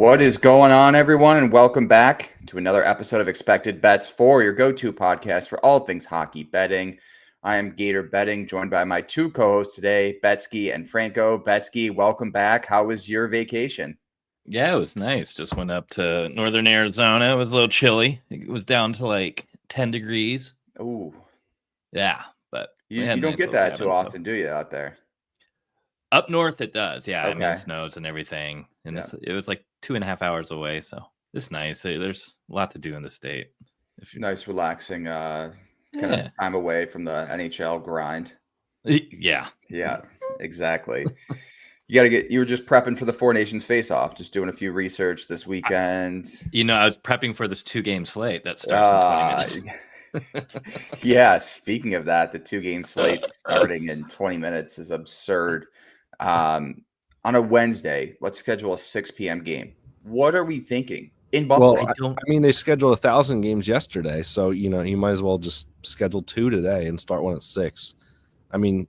What is going on, everyone, and welcome back to another episode of Expected Bets for your go-to podcast for all things hockey betting. I am Gator Betting, joined by my two co-hosts today, Betsky and Franco. Betsky, welcome back. How was your vacation? Yeah, it was nice. Just went up to northern Arizona. It was a little chilly. It was down to like 10 degrees. Ooh. Yeah, but You don't get that too often, do you, out there? Up north it does. Yeah, Okay. I mean, it snows and everything. And it was like 2.5 hours away, so it's nice. There's a lot to do in the state. Nice, relaxing kind of time away from the NHL grind. Yeah. Yeah, exactly. You were just prepping for the Four Nations face-off, just doing a few research this weekend. I was prepping for this 2-game slate that starts in 20 minutes. Yeah, speaking of that, the 2-game slate starting in 20 minutes is absurd. On a Wednesday, let's schedule a 6 p.m. game. What are we thinking in Buffalo? Well, I mean, they scheduled 1,000 games yesterday, so you might as well just schedule 2 today and start one at 6. I mean,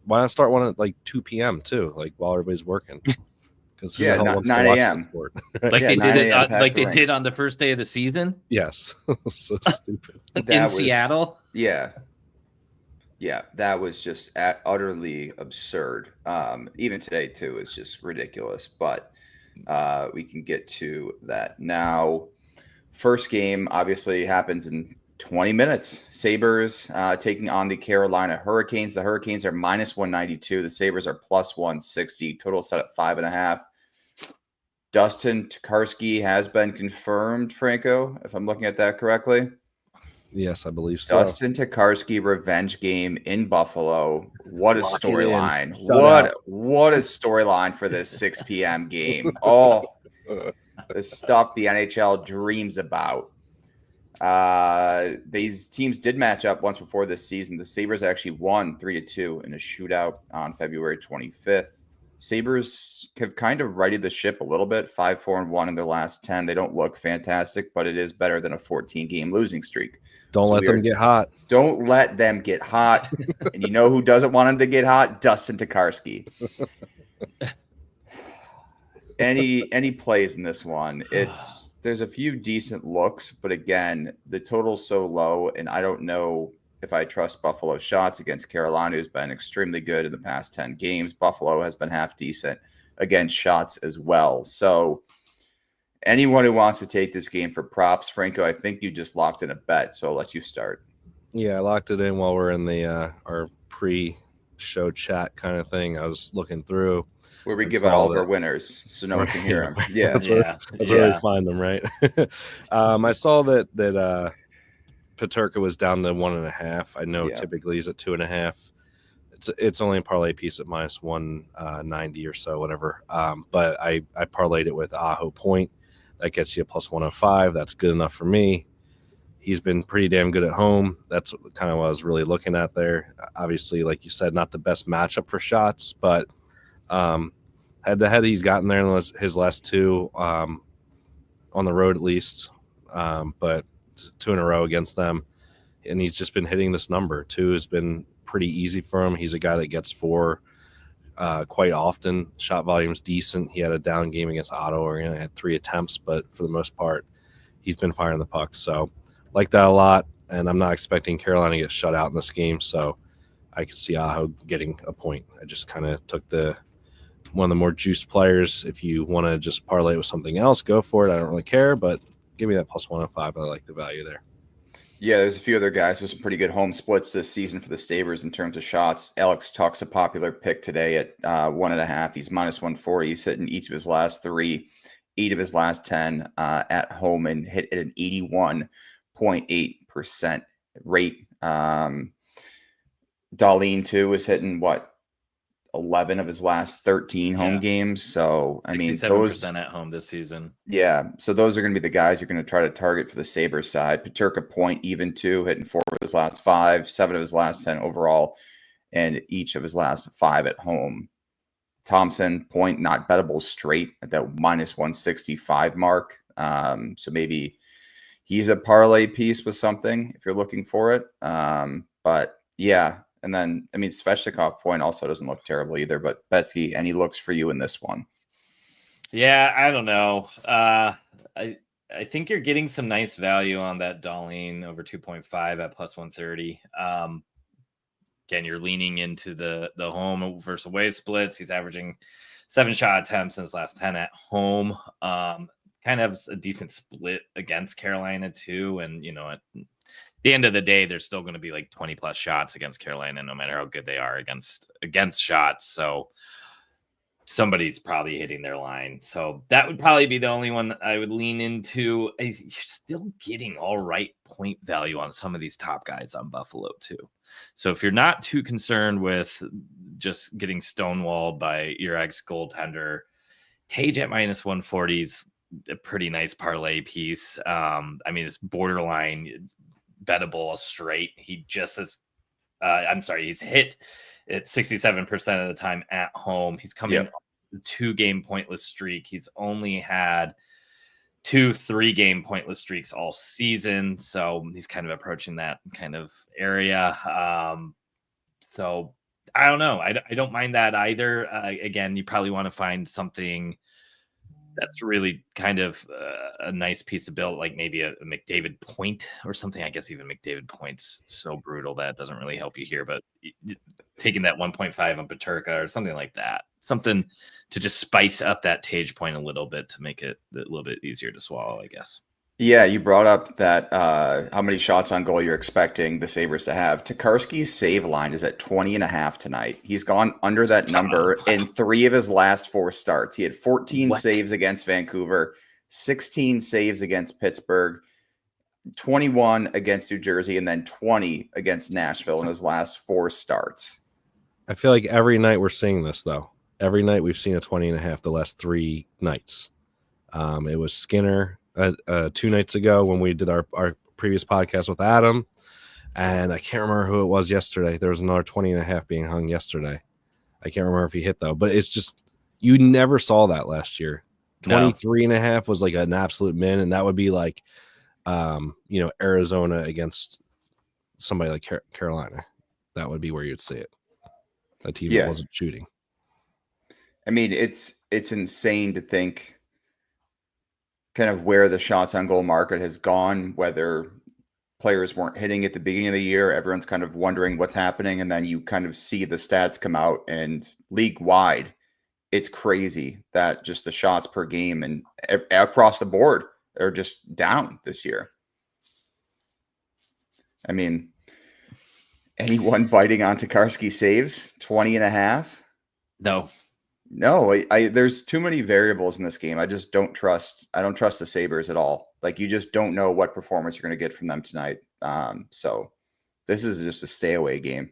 why not start one at like 2 p.m. too, like while everybody's working? Because 9 a.m. Like they did on the first day of the season. Yes, so stupid. In Seattle. Yeah, that was just utterly absurd. Even today too is just ridiculous. But we can get to that now. First game obviously happens in 20 minutes. Sabres taking on the Carolina Hurricanes. The Hurricanes are minus 192. The Sabres are plus 160. Total set at 5.5. Dustin Tokarski has been confirmed, Franco, if I'm looking at that correctly. Yes, I believe so. Dustin Tokarski revenge game in Buffalo. What a storyline. What a storyline for this 6 p.m. game. Oh, the stuff the NHL dreams about. These teams did match up once before this season. The Sabres actually won 3-2 in a shootout on February 25th. Sabres have kind of righted the ship a little bit, 5-4-1 in their last 10. They don't look fantastic, but it is better than a 14-game losing streak. Don't let them get hot. Don't let them get hot. And you know who doesn't want them to get hot? Dustin Tokarski. Any plays in this one? There's a few decent looks, but again, the total's so low, and I don't know if I trust Buffalo shots against Carolina, who's been extremely good in the past 10 games. Buffalo has been half decent against shots as well. So anyone who wants to take this game for props, Franco, I think you just locked in a bet, so I'll let you start. Yeah, I locked it in while we're in the our pre-show chat kind of thing. I was looking through. Where we give out all of our winners so no one can hear them. Yeah. That's where we find them, right? I saw that Peterka was down to 1.5. I know typically he's at 2.5. It's only a parlay piece at minus 190 or so, whatever. But I parlayed it with Aho point. That gets you a plus 105. That's good enough for me. He's been pretty damn good at home. That's kind of what I was really looking at there. Obviously, like you said, not the best matchup for shots, but head to head, he's gotten there in his last 2 on the road at least. But 2 in a row against them, and he's just been hitting this number. 2 has been pretty easy for him. He's a guy that gets 4 quite often. Shot volume's decent. He had a down game against Ottawa, he had 3 attempts, but for the most part, he's been firing the puck. So like that a lot, and I'm not expecting Carolina to get shut out in this game, so I could see Aho getting a point. I just kind of took one of the more juiced players. If you want to just parlay it with something else, go for it. I don't really care, but give me that plus 105. I like the value there. Yeah, there's a few other guys. There's some pretty good home splits this season for the Sabres in terms of shots. Alex Tuch's a popular pick today at 1.5. He's minus 140. He's hitting each of his last 3, 8 of his last 10 at home, and hit at an 81.8% rate. Darlene, too, is hitting 11 of his last 13 home games. So, I mean, 67% at home this season. Yeah. So those are going to be the guys you're going to try to target for the Sabres side. Peterka point even 2, hitting 4 of his last 5, 7 of his last 10 overall, and each of his last 5 at home. Thompson point not bettable straight at that minus 165 mark. So maybe he's a parlay piece with something if you're looking for it. But yeah. And then, I mean, Svechnikov point also doesn't look terrible either, but Betsy, any looks for you in this one? Yeah, I don't know. I think you're getting some nice value on that Dahlin over 2.5 at plus 130. Again, you're leaning into the home versus away splits. He's averaging 7 shot attempts in his last 10 at home. Kind of a decent split against Carolina too. And at the end of the day, there's still going to be like 20 plus shots against Carolina, no matter how good they are against shots. So somebody's probably hitting their line. So that would probably be the only one I would lean into. You're still getting all right point value on some of these top guys on Buffalo too. So if you're not too concerned with just getting stonewalled by your ex goaltender, Tage at minus 140 is a pretty nice parlay piece. It's borderline bettable straight. He's hit at 67% of the time at home. He's coming off a 2-game pointless streak. He's only had 2 3-game pointless streaks all season. So he's kind of approaching that kind of area. So I don't know. I don't mind that either. Again, you probably want to find something that's really kind of a nice piece of build, like maybe a McDavid point or something. I guess even McDavid point's so brutal that doesn't really help you here, but taking that 1.5 on Peterka or something like that, something to just spice up that Tage point a little bit to make it a little bit easier to swallow, I guess. Yeah, you brought up that how many shots on goal you're expecting the Sabres to have. Tokarski's save line is at 20.5 tonight. He's gone under that number in 3 of his last 4 starts. He had 14 saves against Vancouver, 16 saves against Pittsburgh, 21 against New Jersey, and then 20 against Nashville in his last 4 starts. I feel like every night we're seeing this, though. Every night we've seen a 20.5 the last 3 nights. It was Skinner 2 nights ago when we did our previous podcast with Adam, and I can't remember who it was yesterday. There was another 20.5 being hung yesterday. I can't remember if he hit, though, but it's just, you never saw that last year. 23.5 was like an absolute min, and that would be like, Arizona against somebody like Carolina. That would be where you'd see it. A team that wasn't shooting. I mean, it's insane to think kind of where the shots on goal market has gone, whether players weren't hitting at the beginning of the year. Everyone's kind of wondering what's happening. And then you kind of see the stats come out, and league wide, it's crazy that just the shots per game and across the board are just down this year. I mean, anyone biting on Tokarski saves 20.5? No, there's too many variables in this game. I don't trust the Sabres at all. Like, you just don't know what performance you're going to get from them tonight. So this is just a stay away game.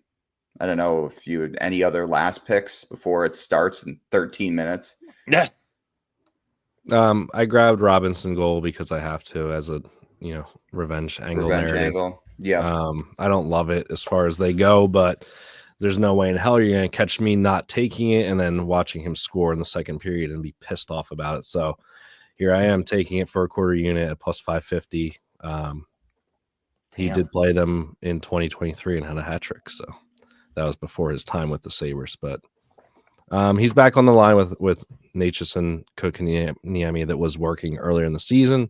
I don't know if you had any other last picks before it starts in 13 minutes. Yeah. I grabbed Robinson goal because I have to, as a revenge angle. Yeah. I don't love it as far as they go, but there's no way in hell you're going to catch me not taking it and then watching him score in the second period and be pissed off about it. So here I am taking it for a quarter unit at plus 550. He did play them in 2023 and had a hat trick. So that was before his time with the Sabres. But he's back on the line with Natchez and Kotkaniemi that was working earlier in the season.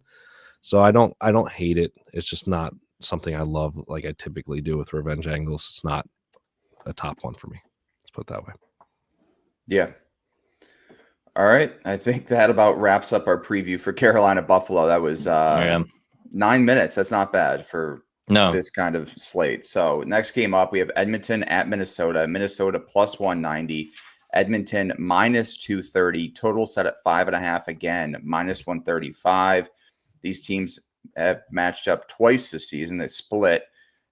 So I don't hate it. It's just not something I love like I typically do with revenge angles. It's not a top one for me. Let's put it that way. Yeah. All right. I think that about wraps up our preview for Carolina Buffalo. That was 9 minutes. That's not bad for this kind of slate. So next game up, we have Edmonton at Minnesota. Minnesota plus 190. Edmonton minus 230. Total set at 5.5 again, minus 135. These teams have matched up twice this season. They split.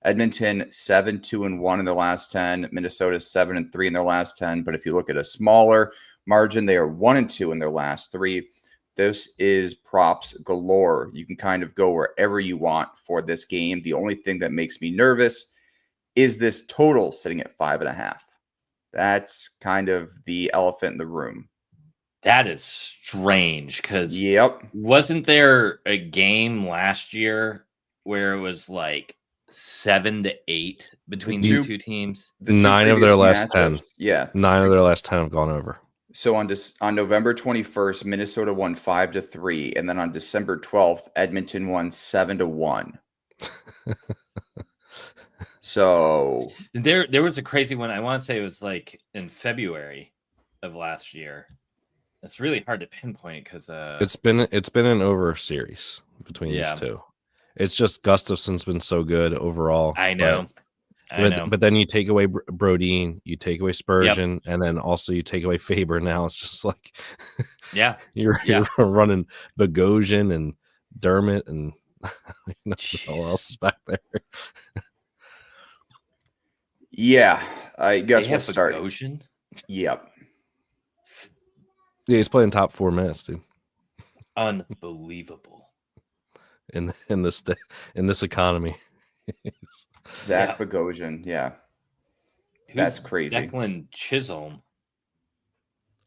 Edmonton 7-2-1 in their last 10. Minnesota 7-3 in their last 10. But if you look at a smaller margin, they are 1-2 in their last 3. This is props galore. You can kind of go wherever you want for this game. The only thing that makes me nervous is this total sitting at 5.5. That's kind of the elephant in the room. That is strange because wasn't there a game last year where it was like 7-8 between these two teams? 9 of their last 10. Yeah. 9 of their last 10 have gone over. So on November 21st, Minnesota won 5-3, and then on December 12th, Edmonton won 7-1. So there was a crazy one. I want to say it was like in February of last year. It's really hard to pinpoint because it's been an over series between these two. It's just Gustafson's been so good overall. I know. But then you take away Brodin, you take away Spurgeon, and then also you take away Faber. Now it's just like, you're running Bogosian and Dermott and who else is back there. Yeah, I guess we'll start. Bogosian? Yep. Yeah, he's playing top 4 minutes, dude. Unbelievable. In this economy. Zach Bogosian, yeah. That's crazy. Declan Chisholm.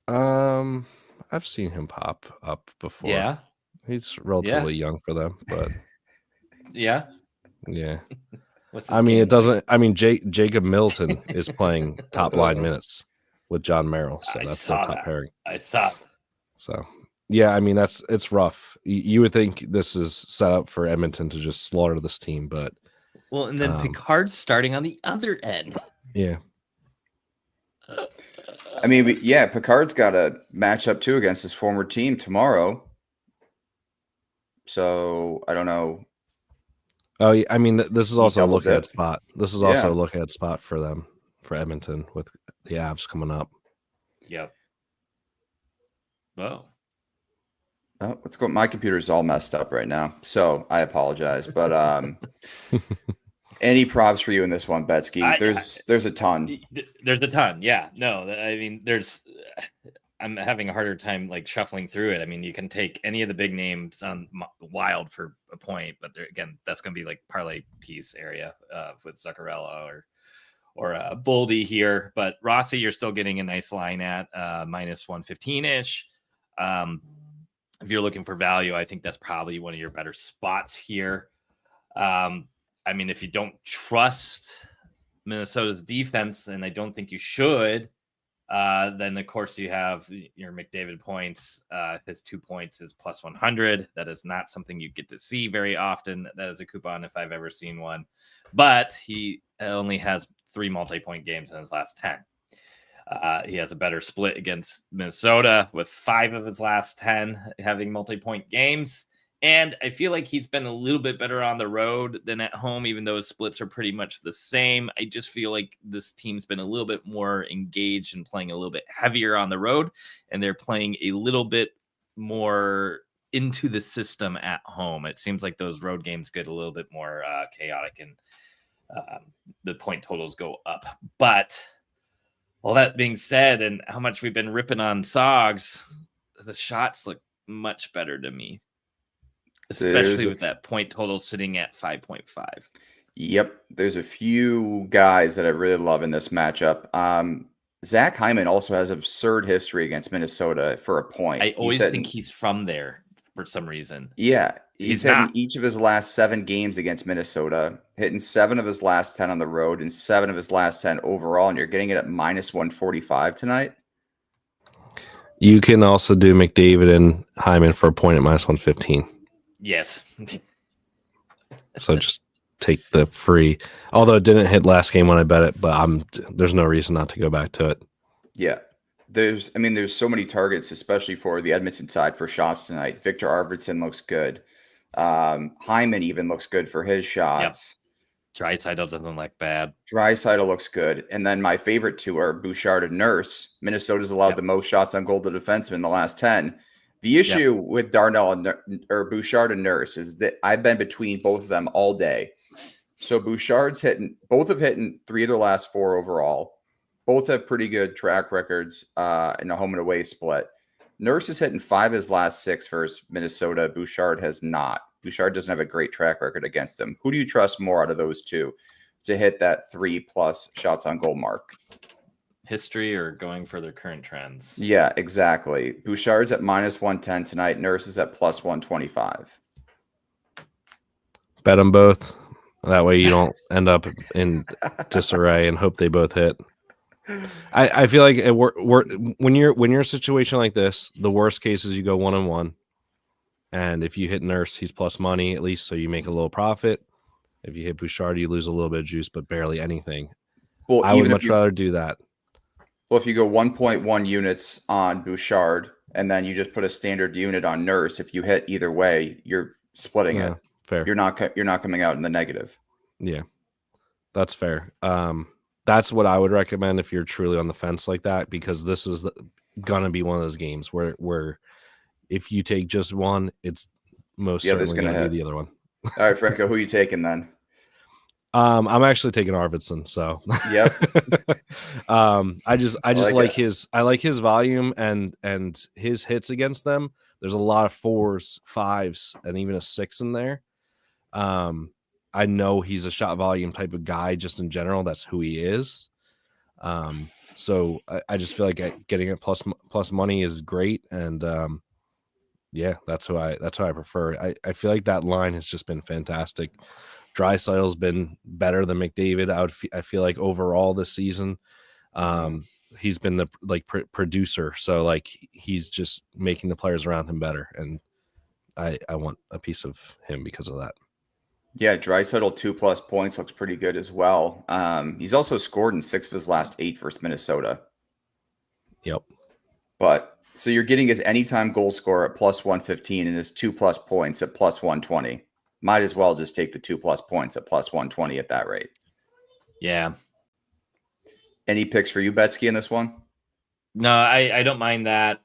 I've seen him pop up before. Yeah. He's relatively young for them, but yeah. Jacob Middleton is playing top line minutes with John Merrill, so that's their top pairing. I saw it. So yeah, I mean it's rough. You would think this is set up for Edmonton to just slaughter this team, but well, and then Picard's starting on the other end. Yeah. I mean, Picard's got a matchup too against his former team tomorrow. So I don't know. Oh, yeah, I mean, this is also a look ahead spot. This is also a look ahead spot for them, for Edmonton, with the Avs coming up. Yep. Oh, what's going? My computer's all messed up right now, so I apologize. But any props for you in this one, Betsky? There's a ton. There's a ton. Yeah. No, I mean, I'm having a harder time like shuffling through it. I mean, you can take any of the big names on Wild for a point, but again, that's going to be like parlay piece area with Zuccarello or Boldy here. But Rossi, you're still getting a nice line at minus 115-ish. If you're looking for value, I think that's probably one of your better spots here. I mean, if you don't trust Minnesota's defense, and I don't think you should, then of course you have your McDavid points. His 2 points is plus 100. That is not something you get to see very often. That is a coupon if I've ever seen one. But he only has 3 multi-point games in his last 10. He has a better split against Minnesota with 5 of his last 10 having multi-point games. And I feel like he's been a little bit better on the road than at home, even though his splits are pretty much the same. I just feel like this team's been a little bit more engaged and playing a little bit heavier on the road, and they're playing a little bit more into the system at home. It seems like those road games get a little bit more chaotic, and the point totals go up. But all that being said, and how much we've been ripping on Sogs, the shots look much better to me. Especially with that point total sitting at 5.5. Yep. There's a few guys that I really love in this matchup. Zach Hyman also has absurd history against Minnesota for a point. I always think he's from there for some reason. Yeah. He's hitting each of his last 7 games against Minnesota, hitting 7 of his last 10 on the road and 7 of his last 10 overall, and you're getting it at minus 145 tonight. You can also do McDavid and Hyman for a point at minus 115. Yes. So just take the free. Although it didn't hit last game when I bet it, but there's no reason not to go back to it. Yeah. There's so many targets, especially for the Edmonton side for shots tonight. Victor Arvidsson looks good. Hyman even looks good for his shots. Yep. Draisaitl doesn't look bad. Draisaitl looks good. And then my favorite two are Bouchard and Nurse. Minnesota's allowed the most shots on goal to defensemen in the last 10. The issue with Darnell or Bouchard and Nurse is that I've been between both of them all day. So Bouchard's both have hit 3 of their last 4 overall. Both have pretty good track records in a home and away split. Nurse is hitting 5 of his last 6 versus Minnesota. Bouchard has not. Bouchard doesn't have a great track record against them. Who do you trust more out of those two to hit that 3+ shots on goal mark? History or going for their current trends? Yeah, exactly. Bouchard's at minus 110 tonight. Nurse is at plus 125. Bet them both. That way you don't end up in disarray and hope they both hit. I feel like when you're in a situation like this, the worst case is you go 1-1, and if you hit Nurse, he's plus money at least, so you make a little profit. If you hit Bouchard, you lose a little bit of juice, but barely anything. Well, I would much rather do that. Well, if you go 1.1 units on Bouchard and then you just put a standard unit on Nurse, if you hit either way, you're splitting it. Fair. You're not coming out in the negative. Yeah, that's fair. That's what I would recommend if you're truly on the fence like that, because this is gonna be one of those games where if you take just one, it's most certainly gonna be the other one. All right, Franco, who are you taking then? I'm actually taking Arvidsson. So yep. I just like his volume and his hits against them. There's a lot of 4s, 5s, and even a 6 in there. I know he's a shot volume type of guy just in general. That's who he is. So I just feel like getting it plus money is great. And yeah, that's who I prefer. I feel like that line has just been fantastic. Draisaitl's been better than McDavid. I feel like overall this season, he's been the producer. So like he's just making the players around him better, and I want a piece of him because of that. Yeah, Draisaitl 2+ points looks pretty good as well. He's also scored in 6 of his last 8 versus Minnesota. Yep. But so you're getting his anytime goal scorer at plus 115 and his 2+ points at plus 120. Might as well just take the 2+ points at plus 120 at that rate. Yeah. Any picks for you, Betsky, in this one? No, I don't mind that.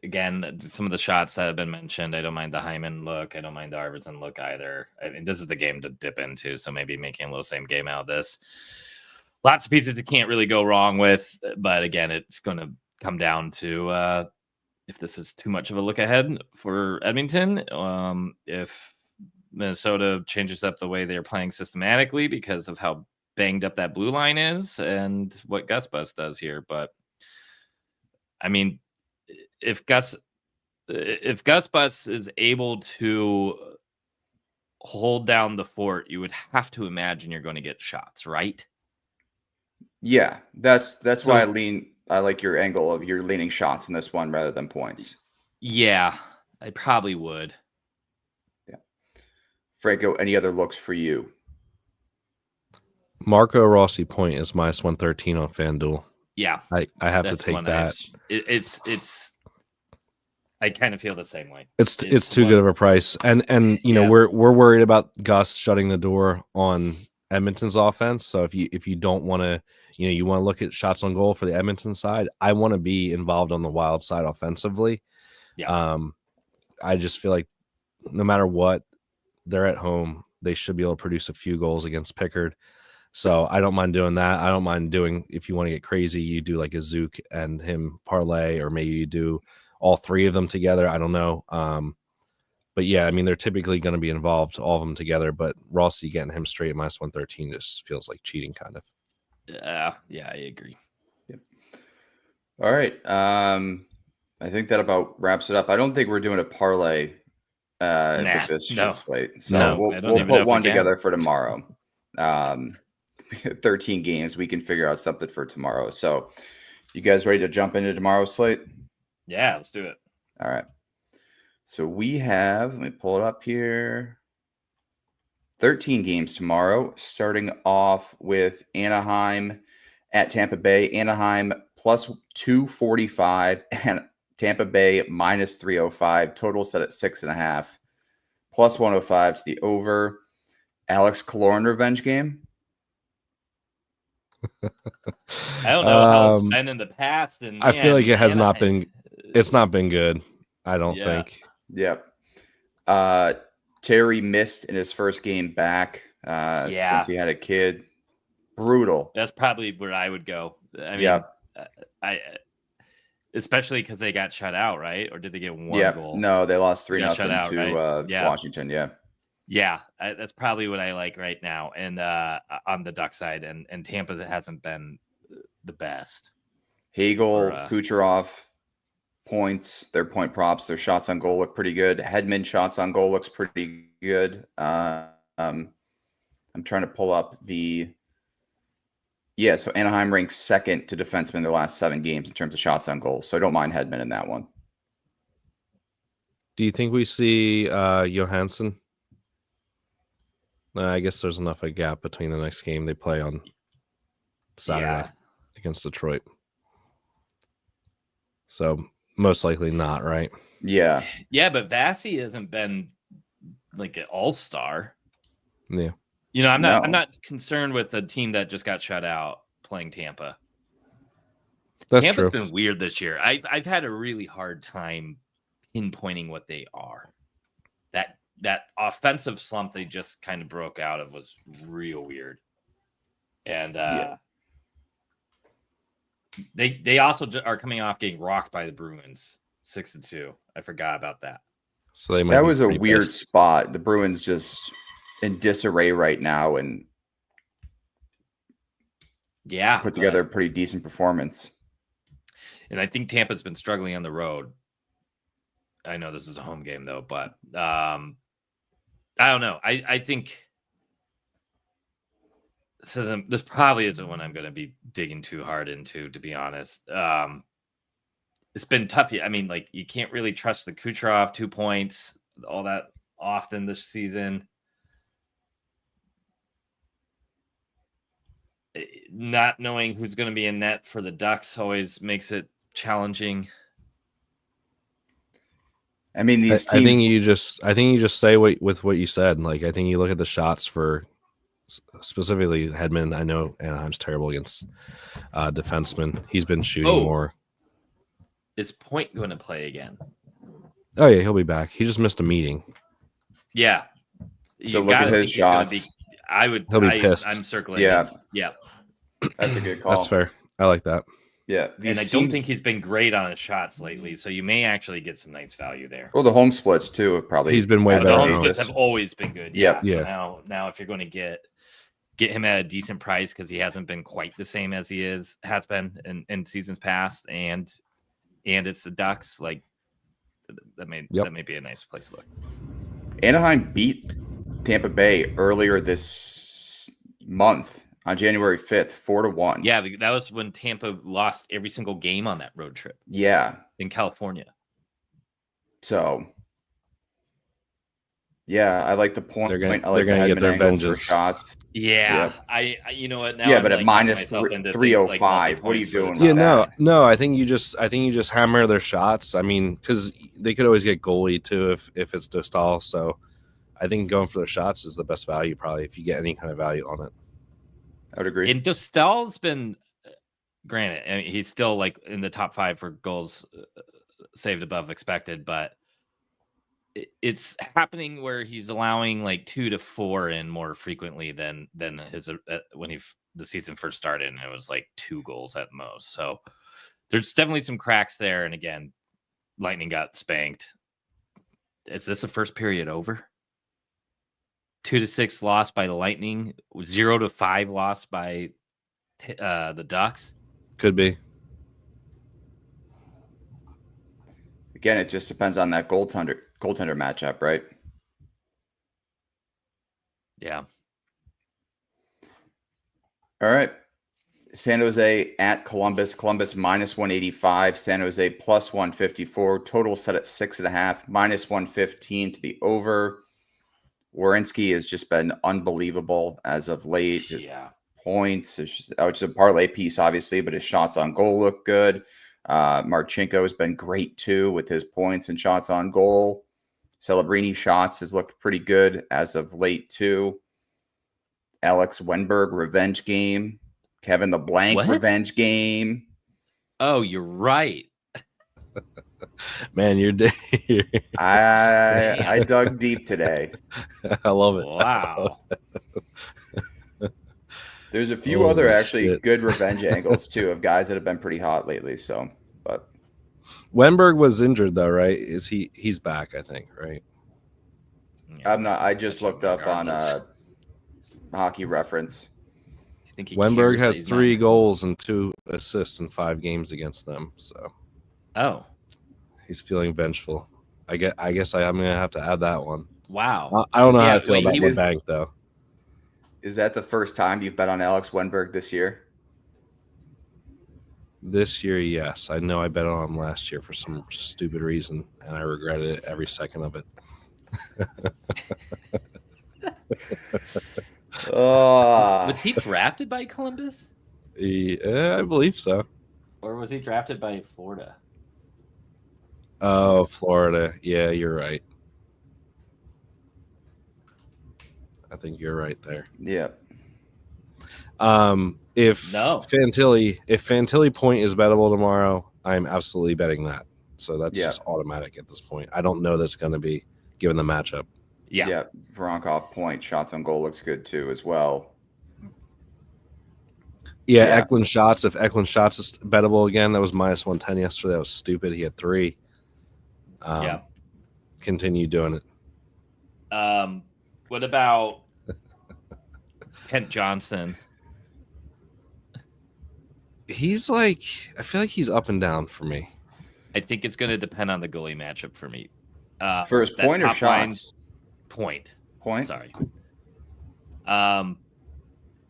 Again, some of the shots that have been mentioned, I don't mind the Hyman look. I don't mind the Arvidsson look either. I mean, this is the game to dip into, so maybe making a little same game out of this. Lots of pieces you can't really go wrong with, but again, it's going to come down to if this is too much of a look ahead for Edmonton. If Minnesota changes up the way they're playing systematically because of how banged up that blue line is and what Gus Bus does here. But I mean, if Gus Bus is able to hold down the fort, you would have to imagine you're going to get shots, right? Yeah, that's why I like your angle of you're leaning shots in this one rather than points. Yeah, I probably would. Yeah. Franco, any other looks for you? Marco Rossi point is minus 113 on FanDuel. Yeah, I have to take that. It's. I kind of feel the same way. It's too good of a price, and you know we're worried about Gus shutting the door on Edmonton's offense. So if you don't want to, you want to look at shots on goal for the Edmonton side, I want to be involved on the Wild side offensively. Yeah. I just feel like no matter what, they're at home. They should be able to produce a few goals against Pickard. So I don't mind doing that. I don't mind doing, if you want to get crazy, you do like a Zook and him parlay, or maybe you do all 3 of them together. I don't know. But yeah, I mean, they're typically going to be involved, all of them together. But Rossi getting him straight at minus 113 just feels like cheating, kind of. Yeah, I agree. Yep. All right. I think that about wraps it up. I don't think we're doing a parlay with this slate. So we'll put one together for tomorrow. 13 games. We can figure out something for tomorrow. So you guys ready to jump into tomorrow's slate? Yeah, let's do it. All right. So we have, let me pull it up here, 13 games tomorrow, starting off with Anaheim at Tampa Bay. Anaheim plus 245 and Tampa Bay minus 305. Total set at 6.5. Plus 105 to the over. Alex Killorn revenge game. I don't know how it's been in the past, and I feel like it has not been. It's not been good. I don't think. Yep. Terry missed in his first game back since he had a kid. Brutal. That's probably where I would go. I mean, I especially because they got shut out, right? Or did they get one goal? No, they lost 3-0 to Washington. Yeah, that's probably what I like right now. And on the Duck side, and Tampa hasn't been the best. Hagel, Kucherov, points, their point props, their shots on goal look pretty good. Hedman shots on goal looks pretty good. I'm trying to pull up the Yeah, so Anaheim ranks second to defensemen in their last 7 games in terms of shots on goal. So I don't mind Hedman in that one. Do you think we see Johansson? I guess there's enough a gap between the next game they play on Saturday against Detroit. So most likely not, right? Yeah. Yeah, but Vasi hasn't been like an all-star. Yeah. I'm not concerned with a team that just got shut out playing Tampa. Tampa's true. Been weird this year. I've had a really hard time pinpointing what they are. That offensive slump they just kind of broke out of was real weird. And they also are coming off getting rocked by the Bruins 6-2. I forgot about that. So that was a weird spot. The Bruins just in disarray right now, and put together a pretty decent performance. And I think Tampa's been struggling on the road. I know this is a home game though, but I don't know. I think this probably isn't one I'm going to be digging too hard into, to be honest. It's been tough. I mean, like, you can't really trust the Kucherov 2 points all that often this season. Not knowing who's going to be in net for the Ducks always makes it challenging. I mean, these teams. I think you just say with what you said. Like, I think you look at the shots for specifically Hedman. I know Anaheim's terrible against defensemen. He's been shooting more. Is Point going to play again? Oh yeah, he'll be back. He just missed a meeting. Yeah. So look at his shots. He'll be pissed. I'm circling. Yeah. Him. Yeah. That's a good call. That's fair. I like that. Yeah. And I don't think he's been great on his shots lately, so you may actually get some nice value there. Well, the home splits too have probably. He's been way better. The home splits have always been good. Yeah. Yeah. So now if you're going to get him at a decent price because he hasn't been quite the same as he has been in seasons past, and it's the Ducks, like that may be a nice place to look. Anaheim beat Tampa Bay earlier this month on January 5th, 4-1. Yeah, that was when Tampa lost every single game on that road trip. Yeah. In California. So, yeah, I like the point. They're going to get their vengeance. Shots. Yeah. I you know what now? Yeah, but at minus 305, what are you doing? Yeah, no. I think you just hammer their shots. I mean, because they could always get goalie too if it's Dostal. So I think going for their shots is the best value probably if you get any kind of value on it. I would agree. And Dostal's been, granted, I mean, he's still like in the top 5 for goals saved above expected, but it's happening where he's allowing like 2 to 4 in more frequently than his when the season first started, and it was like 2 goals at most. So there's definitely some cracks there. And again, Lightning got spanked. Is this the first period over? 2-6 lost by the Lightning, 0-5 lost by the Ducks. Could be. Again, it just depends on that goaltender matchup, right? Yeah. All right. San Jose at Columbus. Columbus minus 185. San Jose plus 154. Total set at 6.5. Minus 115 to the over. Werenski has just been unbelievable as of late. His points, which is a parlay piece, obviously, but his shots on goal look good. Marchenko has been great too with his points and shots on goal. Celebrini shots has looked pretty good as of late too. Alex Wenberg revenge game. Kevin the Blank revenge game. Oh, you're right. Man, I dug deep today. I love it. Wow. There's a few other actually good revenge angles too of guys that have been pretty hot lately. So, but Wenberg was injured though, right? He's back? I think, right? I'm not. I just looked up on Hockey Reference. Wenberg has 3 goals and 2 assists in 5 games against them. So, he's feeling vengeful. I guess I'm gonna have to add that one. Wow. I don't know how I feel about the bank though. Is that the first time you've bet on Alex Wenberg this year? This year, yes. I know I bet on him last year for some stupid reason, and I regretted it every second of it. Was he drafted by Columbus? I believe so. Or was he drafted by Florida? Oh, Florida. Yeah, you're right. I think you're right there. Yeah. If Fantilli point is bettable tomorrow, I'm absolutely betting that. So that's just automatic at this point. I don't know that's going to be given the matchup. Yeah. Voronkov point, shots on goal looks good too as well. Yeah, Eklund shots. If Eklund shots is bettable again, that was minus 110 yesterday. That was stupid. He had 3. Continue doing it. What about Kent Johnson? He's like, I feel like he's up and down for me. I think it's going to depend on the goalie matchup for me. For his point or shots? Point. Sorry.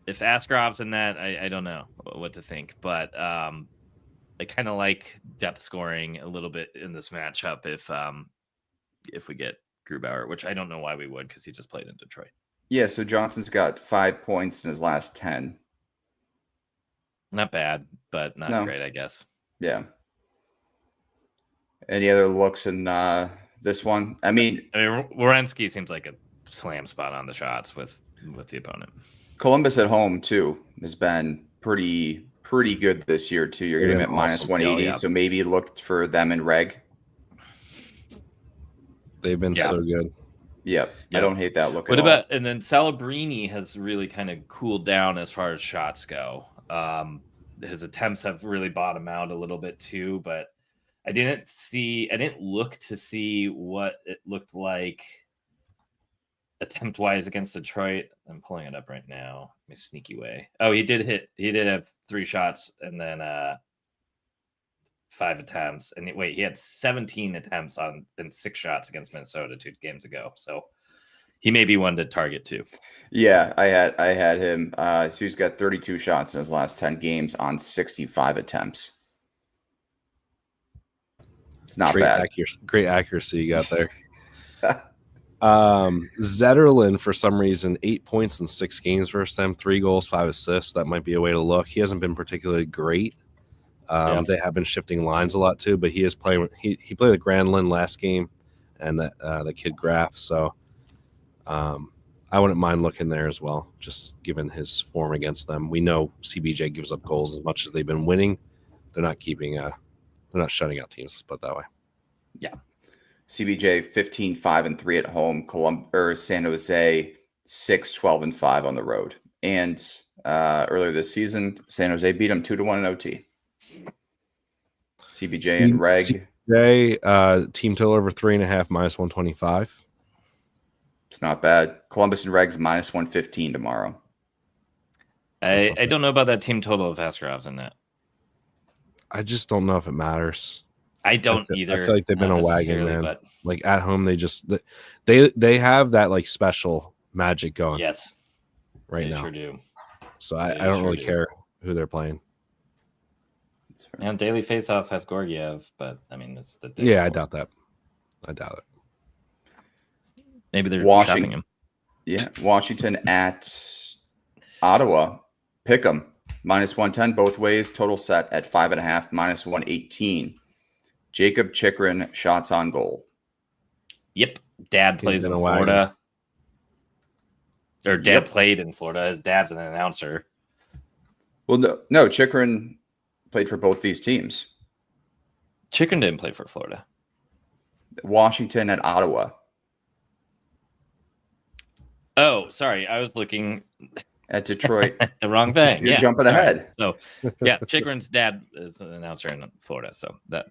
If Askarov's in that, I don't know what to think, but I kind of like depth scoring a little bit in this matchup if we get Grubauer, which I don't know why we would because he just played in Detroit. Yeah, so Johnson's got 5 points in his last 10. Not bad, but not great, I guess. Yeah. Any other looks in this one? I mean, Werenski seems like a slam spot on the shots with the opponent. Columbus at home too has been pretty good this year too. You're getting him at minus 180, so maybe look for them in reg. They've been so good. Yep. I don't hate that look. And then Celebrini has really kind of cooled down as far as shots go. His attempts have really bottomed out a little bit too, but I didn't look to see what it looked like attempt wise against Detroit. I'm pulling it up right now. My sneaky way. Oh, he did have 3 shots and then 5 attempts. And he had 17 attempts and 6 shots against Minnesota 2 games ago. So he may be one to target too. Yeah, I had him. So he's got 32 shots in his last 10 games on 65 attempts. It's not bad. Great accuracy you got there. Zetterlund, for some reason, 8 points in 6 games versus them, 3 goals, 5 assists. That might be a way to look. He hasn't been particularly great. They have been shifting lines a lot too, but he is playing. He played with Granlund last game, and the kid Graf. So I wouldn't mind looking there as well, just given his form against them. We know CBJ gives up goals as much as they've been winning. They're not shutting out teams. Let's put it that way. Yeah. CBJ 15-5-3 at home. San Jose 6-12-5 on the road. And earlier this season, San Jose beat them 2-1 in OT. CBJ and reg. CBJ, team total over 3.5 minus 125. It's not bad. Columbus and reg's minus 115 tomorrow. I don't know about that team total of Askarov's in that. I just don't know if it matters. I don't either. I feel like they've been a wagon, man. But like at home, they have that like special magic going. Yes, right now. Sure do. So I don't really care who they're playing. And daily faceoff has Gorgiev, but I mean it's the I doubt that. I doubt it. Maybe they're shopping him. Yeah, Washington at Ottawa. Pick them minus 110 both ways. Total set at 5.5 minus 118. Jacob Chikrin shots on goal. Yep, Dad plays in Florida. Or Dad played in Florida. His dad's an announcer. Well, no, Chikrin played for both these teams. Chikrin didn't play for Florida. Washington at Ottawa. Oh, sorry. I was looking at Detroit. The wrong thing. You're jumping ahead. So, yeah, Chikrin's dad is an announcer in Florida. So that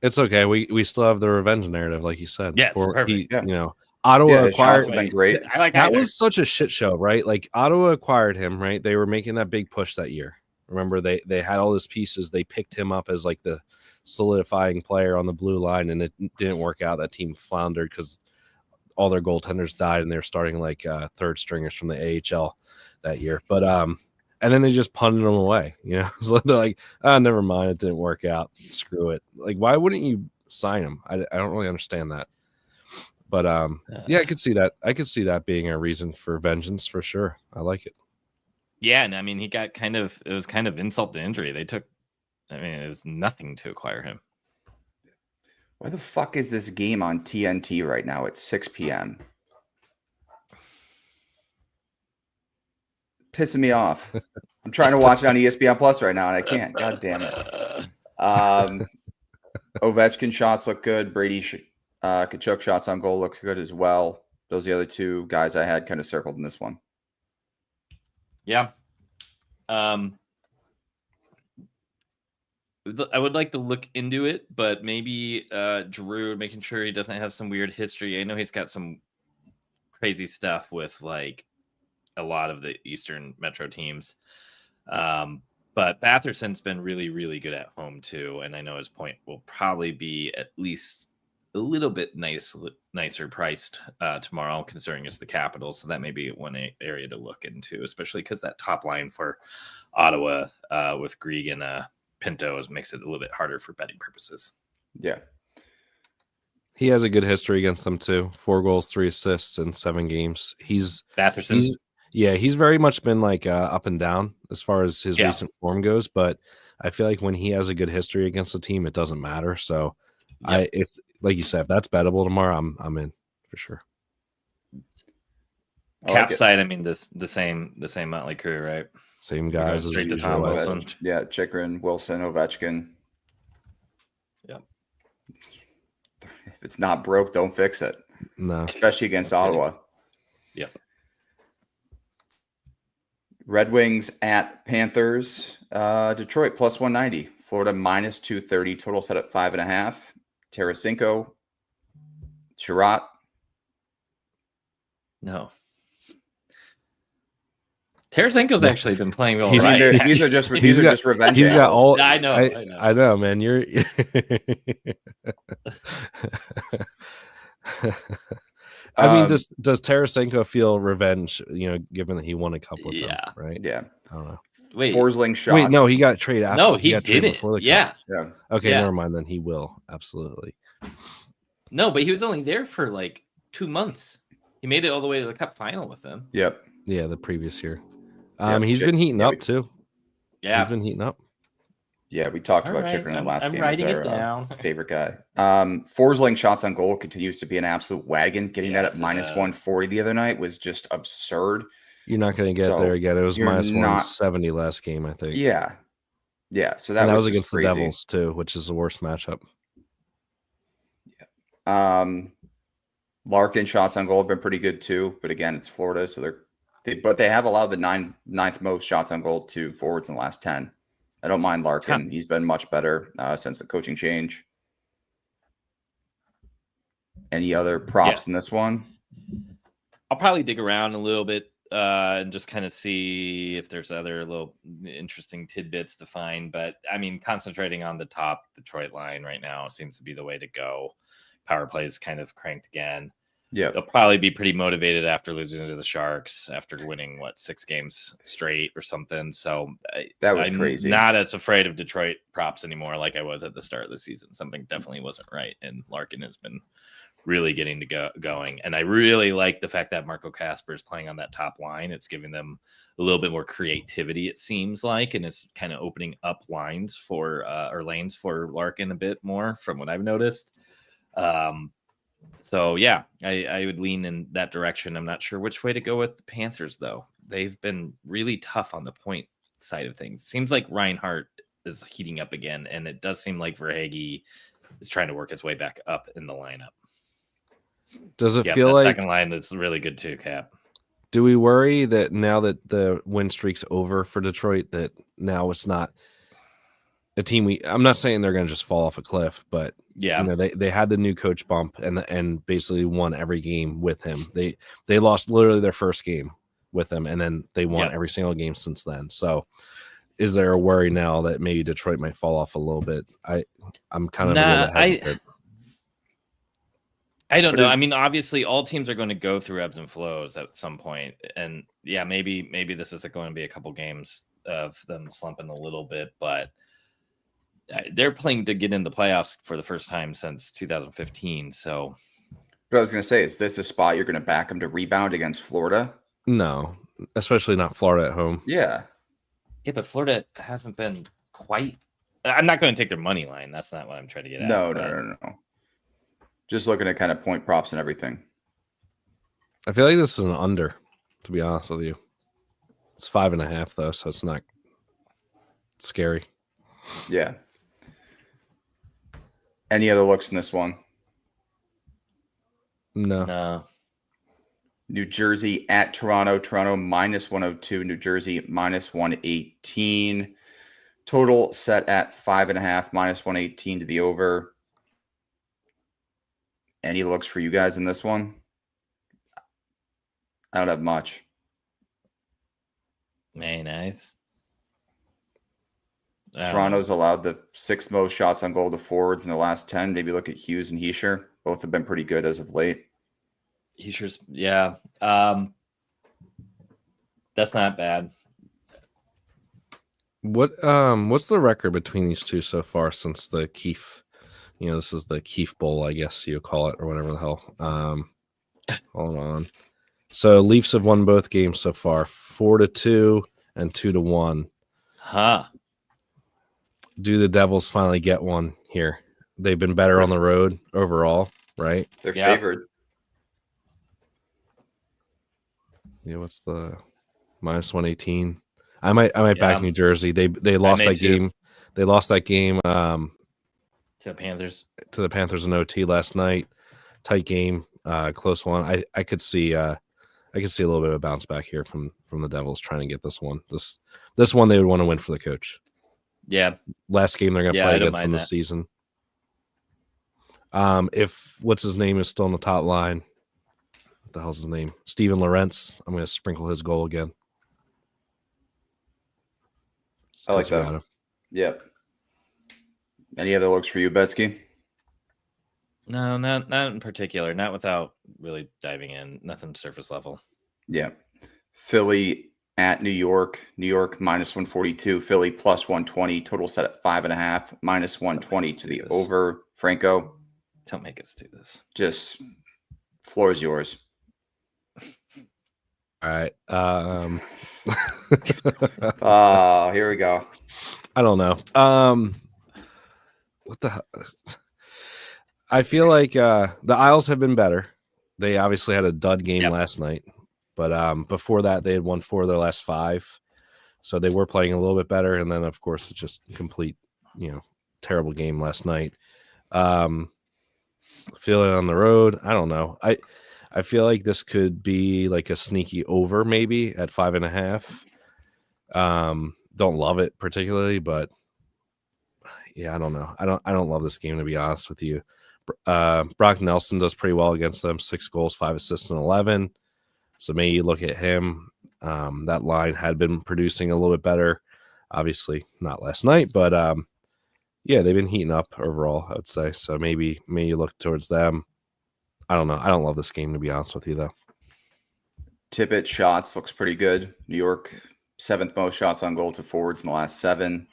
it's okay. We still have the revenge narrative, like you said. Yes, perfect. You know, Ottawa acquired. Been great. I like that was such a shit show, right? Like Ottawa acquired him, right? They were making that big push that year. Remember, they had all these pieces. They picked him up as like the solidifying player on the blue line, and it didn't work out. That team floundered because all their goaltenders died, and they were starting like third stringers from the AHL that year. But and then they just punted him away. So they're like, "Oh, never mind, it didn't work out. Screw it." Like, why wouldn't you sign him? I don't really understand that. But yeah, I could see that. I could see that being a reason for vengeance for sure. I like it. Yeah, and I mean, he got it was kind of insult to injury. It was nothing to acquire him. Why the fuck is this game on TNT right now at 6 p.m.? Pissing me off. I'm trying to watch it on ESPN Plus right now, and I can't. God damn it. Ovechkin shots look good. Brady Tkachuk shots on goal looks good as well. Those are the other two guys I had kind of circled in this one. Yeah. I would like to look into it, but maybe Drew, making sure he doesn't have some weird history. I know he's got some crazy stuff with like a lot of the Eastern Metro teams. But Batherson's been really, really good at home too. And I know his point will probably be at least a little bit nicer priced tomorrow, considering it's the Capitals. So that may be one area to look into, especially because that top line for Ottawa with Grieg and Pinto makes it a little bit harder for betting purposes. Yeah. He has a good history against them too. 4 goals, 3 assists in 7 games. Batherson. He's very much been like up and down as far as his recent form goes. But I feel like when he has a good history against the team, it doesn't matter. So if like you said, if that's bettable tomorrow, I'm in for sure. Cap side, I mean the same Motley crew, right? Same guys. Straight to Tom Wilson. Yeah, Chychrun, Wilson, Ovechkin. Yep. If it's not broke, don't fix it. No. Especially against Ottawa. Yep. Red Wings at Panthers. Detroit plus 190. Florida minus 230. Total set at 5.5. Tarasenko. Sherratt. No. Tarasenko's actually been playing well. These are just revenge. He's got all. I know. I know, man. You're. I mean, does Tarasenko feel revenge? Given that he won a cup with them, right? Yeah. I don't know. Wait, Forsling shots. Wait, no, he got traded after. No, he didn't. Yeah. Okay, never mind. Then he will absolutely. No, but he was only there for like 2 months. He made it all the way to the cup final with them. Yep. Yeah, the previous year. He's been heating up too. Yeah, he's been heating up. Yeah, we talked about Chychrun in the last game. I'm writing it down. Favorite guy. Forsling shots on goal continues to be an absolute wagon. Getting that at minus 140 the other night was just absurd. You're not going to get there again. It was minus 170 last game, I think. Yeah. Yeah. So that was against crazy. The Devils too, which is the worst matchup. Yeah. Larkin shots on goal have been pretty good too, but again, it's Florida, so they have allowed the ninth most shots on goal to forwards in the last 10. I don't mind Larkin. He's been much better since the coaching change. Any other props in this one? I'll probably dig around a little bit and just kind of see if there's other little interesting tidbits to find. But I mean, concentrating on the top Detroit line right now seems to be the way to go. Power play is kind of cranked again. Yeah, they'll probably be pretty motivated after losing to the Sharks after winning 6 games straight or something. So that was crazy. Not as afraid of Detroit props anymore like I was at the start of the season. Something definitely wasn't right, and Larkin has been really getting to going. And I really like the fact that Marco Kasper is playing on that top line. It's giving them a little bit more creativity, it seems like, and it's kind of opening up lines for or lanes for Larkin a bit more from what I've noticed. So yeah, I would lean in that direction. I'm not sure which way to go with the Panthers, though. They've been really tough on the point side of things. Seems like Reinhart is heating up again, and it does seem like Verhaeghe is trying to work his way back up in the lineup. Does it feel like second line is really good too, Cap? Do we worry that now that the win streak's over for Detroit, that now it's not a team I'm not saying they're going to just fall off a cliff, but yeah, they had the new coach bump and basically won every game with him. They lost literally their first game with him, and then they won every single game since then. So is there a worry now that maybe Detroit might fall off a little bit? I'm kind of a little hesitant. I don't know. I mean, obviously, all teams are going to go through ebbs and flows at some point, and yeah, maybe this is going to be a couple games of them slumping a little bit, but they're playing to get in the playoffs for the first time since 2015. So, what I was going to say is, this a spot you're going to back them to rebound against Florida? No, especially not Florida at home. Yeah, but Florida hasn't been quite. I'm not going to take their money line. That's not what I'm trying to get at. No. Just looking at kind of point props and everything. I feel like this is an under, to be honest with you. It's 5.5 though, so it's not scary. Yeah. Any other looks in this one? No. New Jersey at Toronto. Toronto -102. New Jersey -118. Total set at 5.5, -118 to the over. Any looks for you guys in this one? I don't have much. Very nice. Toronto's allowed the 6th most shots on goal to forwards in the last 10. Maybe look at Hughes and Heischer. Both have been pretty good as of late. Heischer's, yeah. That's not bad. What's the record between these two so far since the Keefe? This is the Keefe Bowl, I guess you call it, or whatever the hell. Hold on. So Leafs have won both games so far, 4-2 and 2-1. Huh. Do the Devils finally get one here? They've been better on the road overall, right? They're favored. Yeah, what's the -118? I might back New Jersey. They lost that game. They lost that game to the Panthers. To the Panthers in OT last night. Tight game, close one. I could see a little bit of a bounce back here from the Devils trying to get this one. This one they would want to win for the coach. Yeah. Last game they're going to play against them this season. If what's his name is still on the top line, what the hell's his name? Steven Lorentz. I'm going to sprinkle his goal again. I like that. Yep. Any other looks for you, Betsky? No, not in particular. Not without really diving in. Nothing surface level. Yeah. Philly at New York. New York -142. Philly +120. Total set at 5.5. -120 to the over. Franco. Don't make us do this. Just floor is yours. All right. Oh, here we go. I don't know. What the hell? I feel like the Isles have been better. They obviously had a dud game last night, but before that they had won 4 of their last 5, so they were playing a little bit better. And then of course it's just complete, terrible game last night. Feeling on the road, I don't know. I feel like this could be like a sneaky over maybe at 5.5. Don't love it particularly, but yeah, I don't know. I don't love this game, to be honest with you. Brock Nelson does pretty well against them. 6 goals, 5 assists, and 11. So maybe you look at him. That line had been producing a little bit better. Obviously not last night, but yeah, they've been heating up overall, I would say. So maybe you look towards them. I don't know. I don't love this game, to be honest with you, though. Tippett shots looks pretty good. New York, 7th most shots on goal to forwards in the last 7.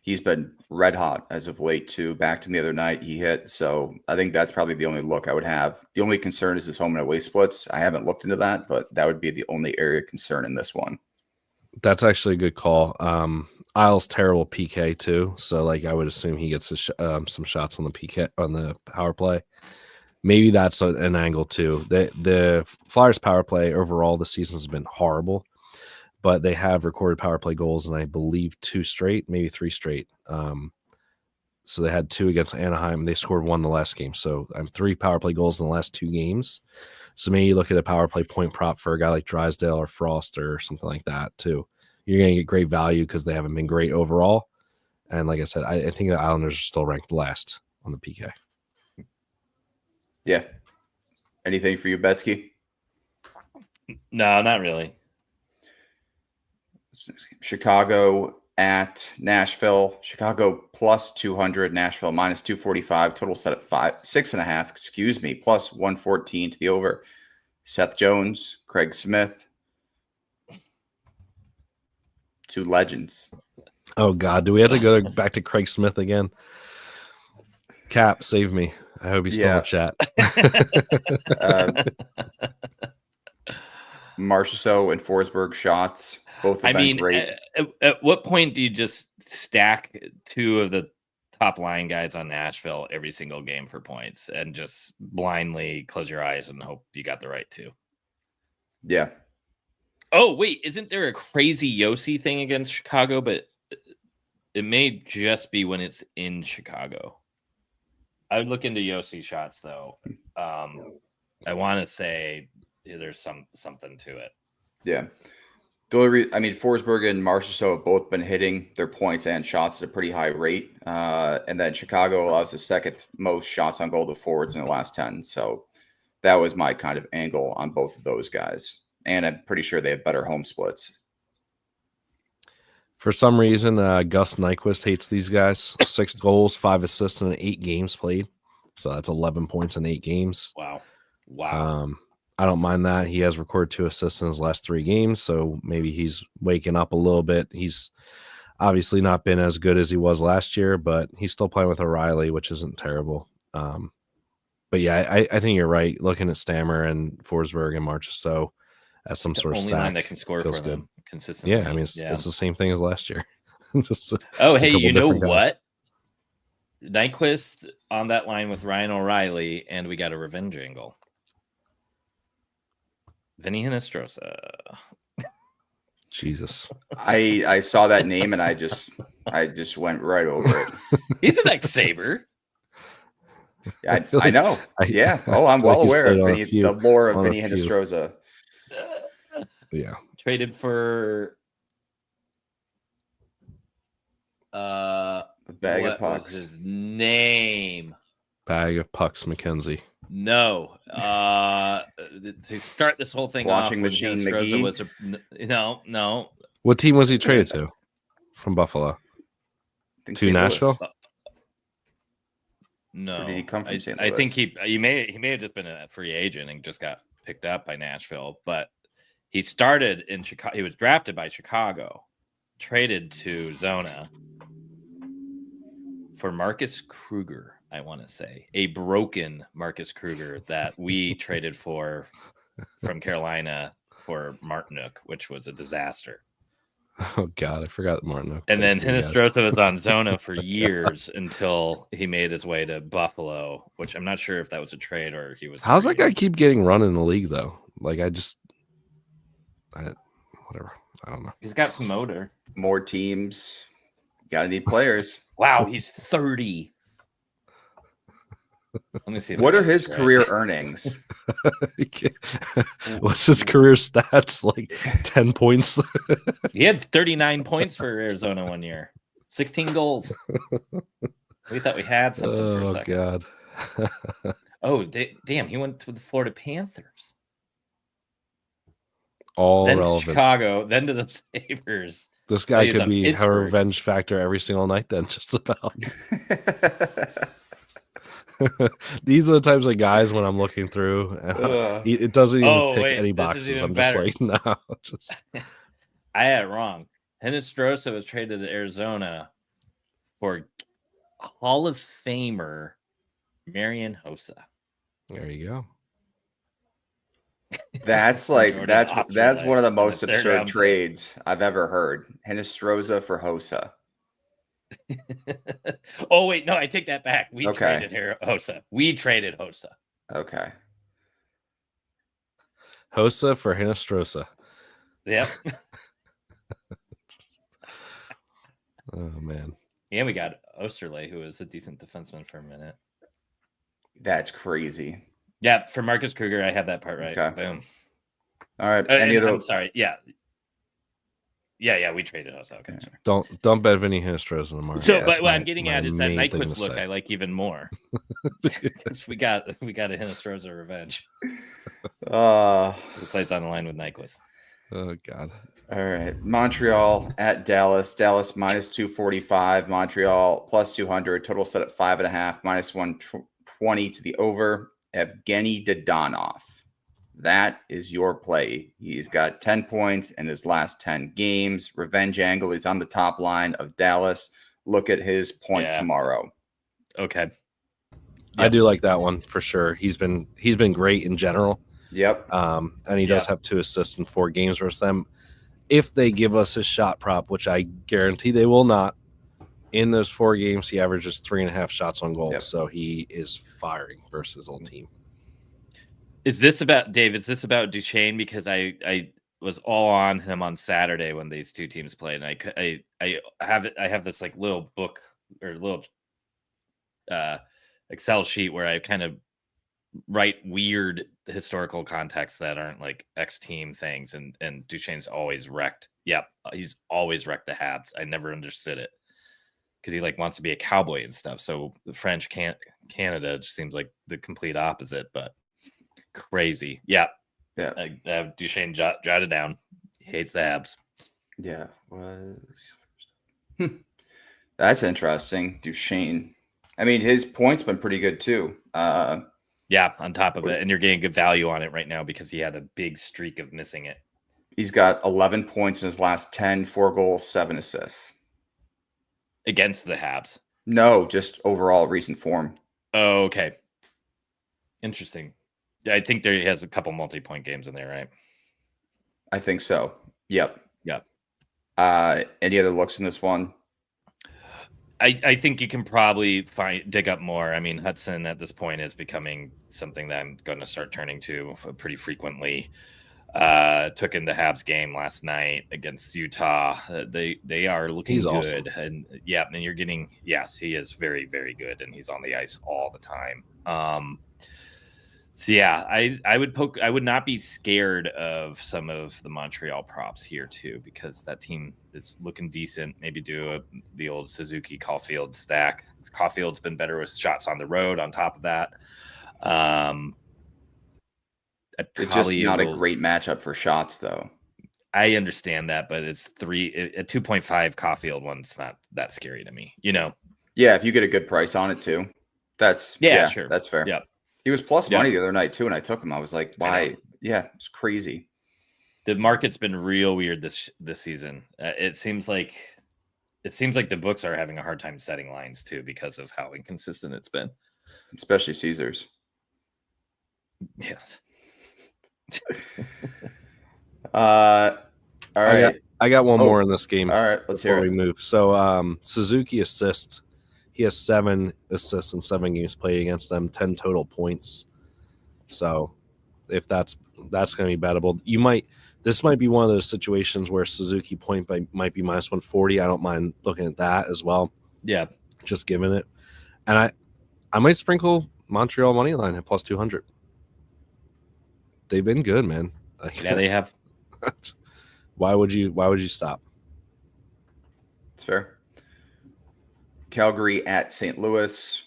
He's been red hot as of late, too. Back to him the other night, he hit. So I think that's probably the only look I would have. The only concern is his home and away splits. I haven't looked into that, but that would be the only area of concern in this one. That's actually a good call. Isles terrible PK too, so I would assume he gets some shots on the PK on the power play. Maybe that's an angle too. The Flyers power play overall this season has been horrible, but they have recorded power play goals, and I believe 2 straight, maybe 3 straight. So they had 2 against Anaheim. They scored 1 the last game, so 3 power play goals in the last 2 games. So maybe you look at a power play point prop for a guy like Drysdale or Frost or something like that too. You're going to get great value because they haven't been great overall. And like I said, I think the Islanders are still ranked last on the PK. Yeah. Anything for you, Betsky? No, not really. Chicago at Nashville. Chicago plus 200, Nashville minus 245. Total set at 6.5. Excuse me, plus 114 to the over. Seth Jones, Craig Smith, two legends. Oh God, do we have to go back to Craig Smith again? Cap, save me. I hope he's still in the chat. Marchessault and Forsberg shots. Both have been great. At what point do you just stack two of the top line guys on Nashville every single game for points and just blindly close your eyes and hope you got the right two? Yeah. Oh, wait, isn't there a crazy Yossi thing against Chicago? But it may just be when it's in Chicago. I would look into Yossi shots, though. I want to say there's something to it. Yeah. Forsberg and Marchessault have both been hitting their points and shots at a pretty high rate. And then Chicago allows the second most shots on goal to forwards in the last 10. So that was my kind of angle on both of those guys. And I'm pretty sure they have better home splits. For some reason, Gus Nyquist hates these guys. 6 goals, 5 assists in 8 games played. So that's 11 points in 8 games. Wow. I don't mind that. He has recorded 2 assists in his last 3 games, so maybe he's waking up a little bit. He's obviously not been as good as he was last year, but he's still playing with O'Reilly, which isn't terrible. But yeah, I think you're right. Looking at Stammer and Forsberg and Marchessault as some sort of only stack line that can score for them consistently. Yeah, I mean it's the same thing as last year. Hey, you know what? Nyquist on that line with Ryan O'Reilly, and we got a revenge angle. Vinny Hinostroza. Jesus. I saw that name and I just went right over it. He's an ex-Sabre. I know. Yeah. Oh, I'm well aware of the lore of Vinny Hinostroza. Yeah. Traded for a bag of pucks. What was his name? Bag of pucks, McKenzie. No. To start this whole thing Washing off, machine McGee McGee. No. What team was he traded to from Buffalo? To Nashville? No. Or did he come from St. Louis? I think he may have just been a free agent and just got picked up by Nashville, but he started in Chicago. He was drafted by Chicago, traded to Zona for Marcus Kruger. I want to say a broken Marcus Kruger that we traded for from Carolina for Martinook, which was a disaster. Oh God, I forgot Martinook. And then Hinostroza was on Zona for years until he made his way to Buffalo, which I'm not sure if that was a trade or he was. How's that guy keep getting run in the league though? Like whatever. I don't know. He's got some motor. More teams. Gotta need players. Wow, he's 30. Let me see. What are his career earnings? What's his career stats? Like 10 points. He had 39 points for Arizona one year. 16 goals. We thought we had something for a second. God. Oh, damn. He went to the Florida Panthers. All then relevant. To Chicago, then to the Sabres. This guy could be a revenge factor every single night then, just about. These are the types of guys when I'm looking through. It doesn't even pick any boxes. I'm better. just like, no. I had it wrong. Hinostroza was traded to Arizona for Hall of Famer Marian Hossa. There you go. That's that's one of the most absurd trades I've ever heard. Hinostroza for Hossa. Oh wait, no, I take that back. We traded Hossa. We traded Hossa. Okay. Hossa for Hinostroza. Yep. Oh man. Yeah, we got Osterley, who was a decent defenseman for a minute. That's crazy. Yeah, for Marcus Kruger, I had that part right. Okay. Boom. All right. I'm sorry. Yeah, we traded Hossa. Okay, sorry. Don't bet Vinny Hinostroza tomorrow. So, but what I'm getting at is that Nyquist look I like even more. we got a Hinostroza revenge. Who plays on the line with Nyquist? Oh God. All right. Montreal at Dallas. Dallas minus 245. Montreal plus 200. Total set at 5.5. Minus 120 to the over. Evgeny Dodonov. That is your play. He's got 10 points in his last 10 games. Revenge angle. He's on the top line of Dallas. Look at his point tomorrow. Okay. I do like that one for sure. He's been great in general. Yep. And he does have 2 assists in 4 games versus them. If they give us his shot prop, which I guarantee they will not, in those 4 games, he averages 3.5 shots on goal. Yep. So he is firing versus his old team. Is this about Dave? Is this about Duchesne? Because I was all on him on Saturday when these 2 teams played, and I have this like little book or little Excel sheet where I kind of write weird historical contexts that aren't like X team things, and Duchesne's always wrecked. Yep, he's always wrecked the Habs. I never understood it because he like wants to be a cowboy and stuff. So the French Canada just seems like the complete opposite, but crazy. Yeah. Duchesne jotted down. He hates the Habs. Yeah. That's interesting. Duchesne. I mean, his points been pretty good too. Yeah, on top of it, and you're getting good value on it right now because he had a big streak of missing it. He's got 11 points in his last 10, 4 goals, 7 assists. Against the Habs? No, just overall recent form. Oh, okay. Interesting. Yeah, I think he has a couple multi-point games in there, right? I think so. Yep. Yep. Any other looks in this one? I think you can probably dig up more. I mean, Hudson at this point is becoming something that I'm going to start turning to pretty frequently. Took in the Habs game last night against Utah. They are looking good. Awesome. And and you're getting, he is very, very good, and he's on the ice all the time. So I would not be scared of some of the Montreal props here too, because that team is looking decent. Maybe do the old Suzuki Caulfield stack. Caulfield's been better with shots on the road on top of that. It's just not a great matchup for shots though. I understand that, but it's a 2.5 Caulfield one's not that scary to me, you know? Yeah. If you get a good price on it too, sure. That's fair. Yeah. He was plus money the other night too, and I took him. I was like, "Why?" Yeah, it's crazy. The market's been real weird this season. It seems like the books are having a hard time setting lines too because of how inconsistent it's been, especially Caesars. Yes. All right. I got one more in this game. All right, let's hear it. We move. So Suzuki assists. He has 7 assists in 7 games played against them, 10 total points. So if that's going to be bettable, this might be one of those situations where Suzuki point might be minus 140. I don't mind looking at that as well. Yeah. Just giving it. And I might sprinkle Montreal money line at plus 200. They've been good, man. Yeah, they have. Why would you stop? It's fair. Calgary at St. Louis.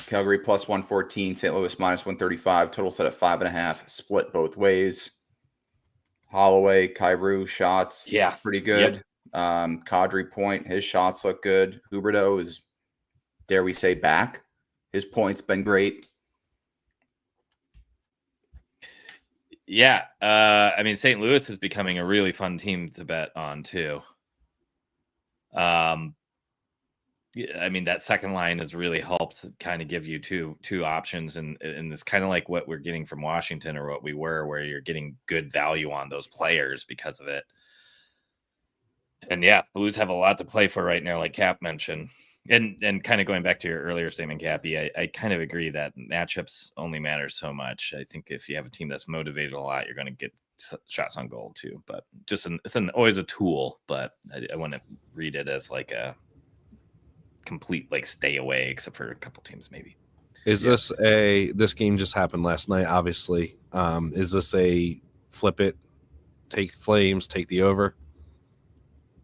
Calgary plus 114, St. Louis minus 135. Total set at 5.5. Split both ways. Holloway, Kyrou shots, pretty good. Yep. Kadri point, his shots look good. Huberdeau is, dare we say, back. His points been great. Yeah, I mean, St. Louis is becoming a really fun team to bet on too. I mean, that second line has really helped kind of give you two options, and it's kind of like what we're getting from Washington, or what we were, where you're getting good value on those players because of it. And Blues have a lot to play for right now, like Cap mentioned. And kind of going back to your earlier statement, Cappy, I kind of agree that matchups only matter so much. I think if you have a team that's motivated a lot, you're going to get shots on goal too. But it's always a tool, but I wouldn't read it as like a complete like stay away, except for a couple teams maybe. Is this game just happened last night, obviously. Is this a flip it, take Flames, take the over?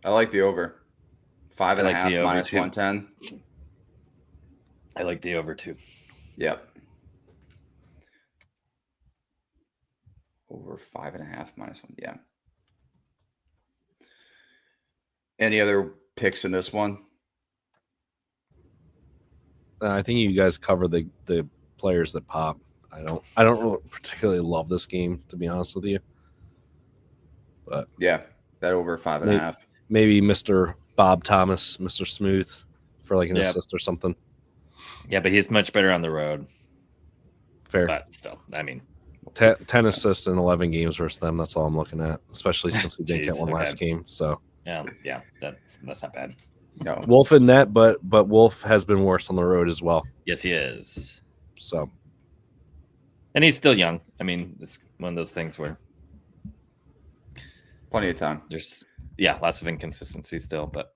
I like the over. 5.5 minus 110. I like the over too. Yep. Over 5.5 minus 1. Yeah. Any other picks in this one? I think you guys cover the players that pop. I don't particularly love this game, to be honest with you. But yeah, that over 5.5. Maybe Mr. Bob Thomas, Mr. Smooth, for like an assist or something. Yeah, but he's much better on the road. Fair. But still, I mean, 10 assists in 11 games versus them. That's all I'm looking at, especially since we didn't get one last game. So yeah, that's not bad. No, Wolf in net, but Wolf has been worse on the road as well. Yes, he is. So, and he's still young. I mean, it's one of those things where plenty of time. There's lots of inconsistency still, but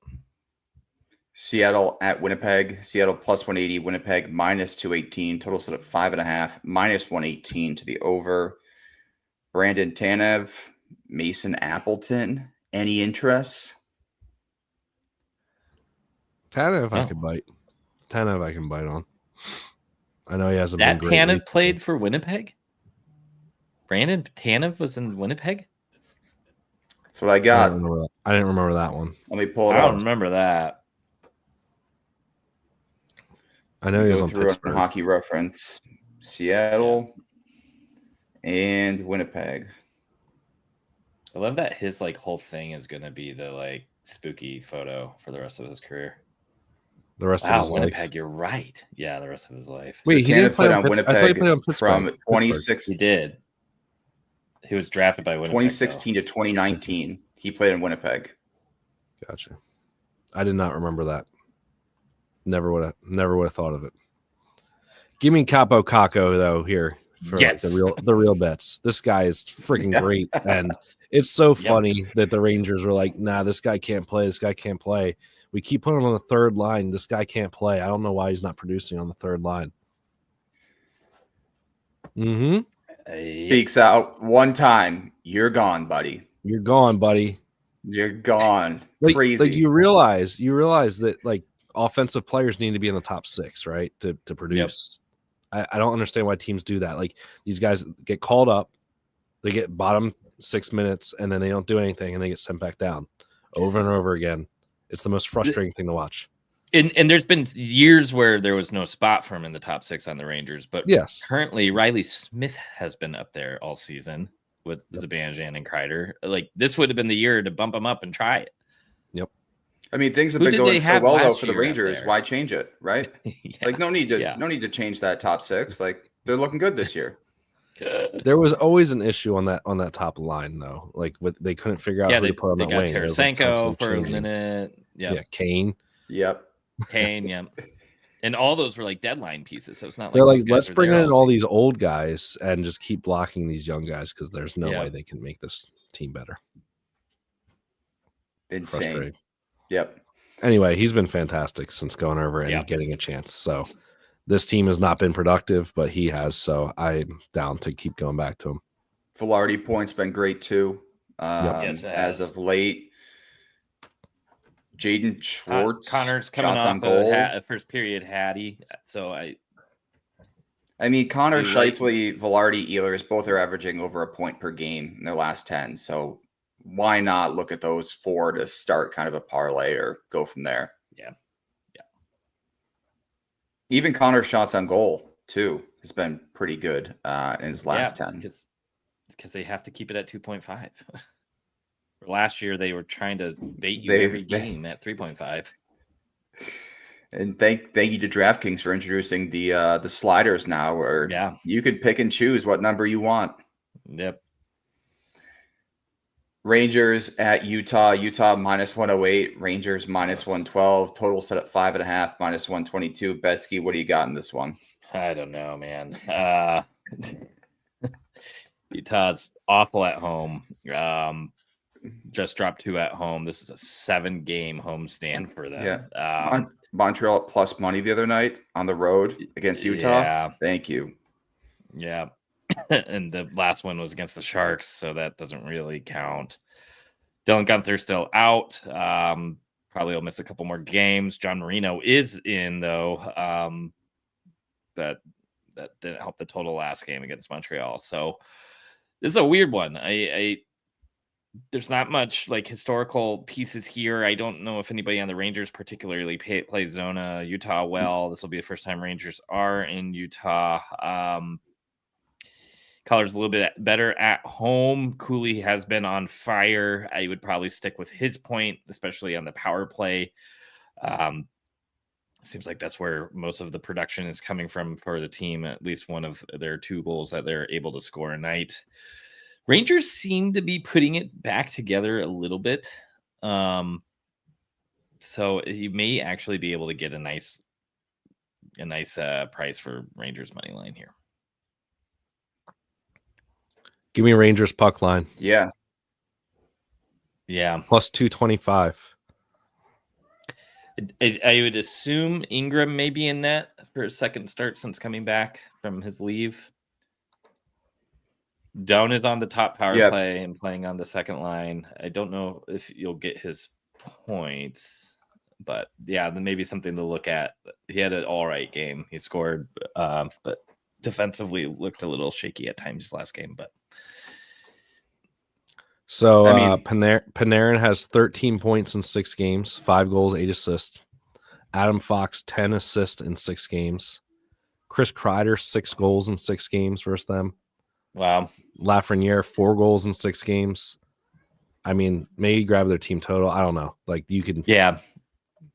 Seattle at Winnipeg. Seattle plus 180. Winnipeg minus 218. Total set at 5.5. Minus 118 to the over. Brandon Tanev, Mason Appleton. Any interest? Tanev, I can bite. Tanev, I can bite on. I know he hasn't been great. Tanev played for Winnipeg? Brandon Tanev was in Winnipeg? That's what I got. I didn't remember that one. Let me pull it up. I up. don't remember that. I know he was on through Pittsburgh. Hockey Reference. Seattle and Winnipeg. I love that his whole thing is going to be the spooky photo for the rest of his career. The rest of his Winnipeg, life. You're right. Yeah, the rest of his life. Wait, he didn't play on Winnipeg. I thought he played on Pittsburgh. From 26. He did. He was drafted by Winnipeg. 2016 to 2019. He played in Winnipeg. Gotcha. I did not remember that. Never would have thought of it. Give me Capo Caco though here for the real bets. This guy is freaking great, and it's so funny that the Rangers were like, "Nah, this guy can't play. This guy can't play." We keep putting him on the third line. This guy can't play. I don't know why he's not producing on the third line. Speaks out one time. You're gone, buddy. You're gone, buddy. You're gone. Crazy. Like you realize that offensive players need to be in the top 6, right? To produce. Yep. I don't understand why teams do that. Like these guys get called up, they get bottom 6 minutes, and then they don't do anything, and they get sent back down over and over again. It's the most frustrating thing to watch. And there's been years where there was no spot for him in the top 6 on the Rangers, but currently Riley Smith has been up there all season with Zibanejad and Kreider. Like this would have been the year to bump him up and try it. Yep. I mean, things have been going so well though for the Rangers. Why change it, right? No need to change that top 6. Like they're looking good this year. There was always an issue on that top line though. Like they couldn't figure out who to put on that wing. They got Tarasenko for a minute. Yeah, Kane. Yep. Kane, yeah. And all those were deadline pieces. So it's not they're like, let's bring in all these old guys and just keep blocking these young guys because there's no way they can make this team better. Insane. Yep. Anyway, he's been fantastic since going over and getting a chance. So this team has not been productive, but he has. So I'm down to keep going back to him. Velarde points been great too. As of late. Jaden Schwartz, Connor's coming off on goal. First period Hattie. So I mean, Connor, Scheifele, Velarde, Ehlers both are averaging over a point per game in their last 10. So why not look at those 4 to start kind of a parlay or go from there? Yeah. Even Connor's shots on goal too has been pretty good in his last 10. Because they have to keep it at 2.5. Last year, they were trying to bait you every game at 3.5. And thank you to DraftKings for introducing the sliders now, where you could pick and choose what number you want. Yep. Rangers at Utah. Utah minus 108. Rangers minus 112. Total set at 5.5. Minus 122. Betsky, what do you got in this one? I don't know, man. Utah's awful at home. Just dropped 2 at home. This is a 7-game homestand for them. Yeah. Montreal plus money the other night on the road against Utah. Yeah. Thank you. Yeah. And the last one was against the Sharks, so that doesn't really count. Dylan Guenther's still out. Probably will miss a couple more games. John Marino is in, though. That didn't help the total last game against Montreal. So this is a weird one. there's not much like historical pieces here. I don't know if anybody on the Rangers particularly plays Zona Utah well. This will be the first time Rangers are in Utah. Color's a little bit better at home. Cooley has been on fire. I would probably stick with his point, especially on the power play. Seems like that's where most of the production is coming from for the team. At least one of their 2 goals that they're able to score a night. Rangers seem to be putting it back together a little bit. So you may actually be able to get a nice price for Rangers money line here. Give me Rangers puck line. Yeah. Plus 225. I would assume Ingram may be in net for a second start since coming back from his leave. Doan is on the top power play and playing on the second line. I don't know if you'll get his points, but then maybe something to look at. He had an all right game. He scored, but defensively looked a little shaky at times last game. But so Panarin has 13 points in 6 games, 5 goals, 8 assists. Adam Fox 10 assists in 6 games. Chris Kreider 6 goals in 6 games versus them. Wow. Lafreniere 4 goals in 6 games. I mean, maybe grab their team total. I don't know. Like you can. Yeah.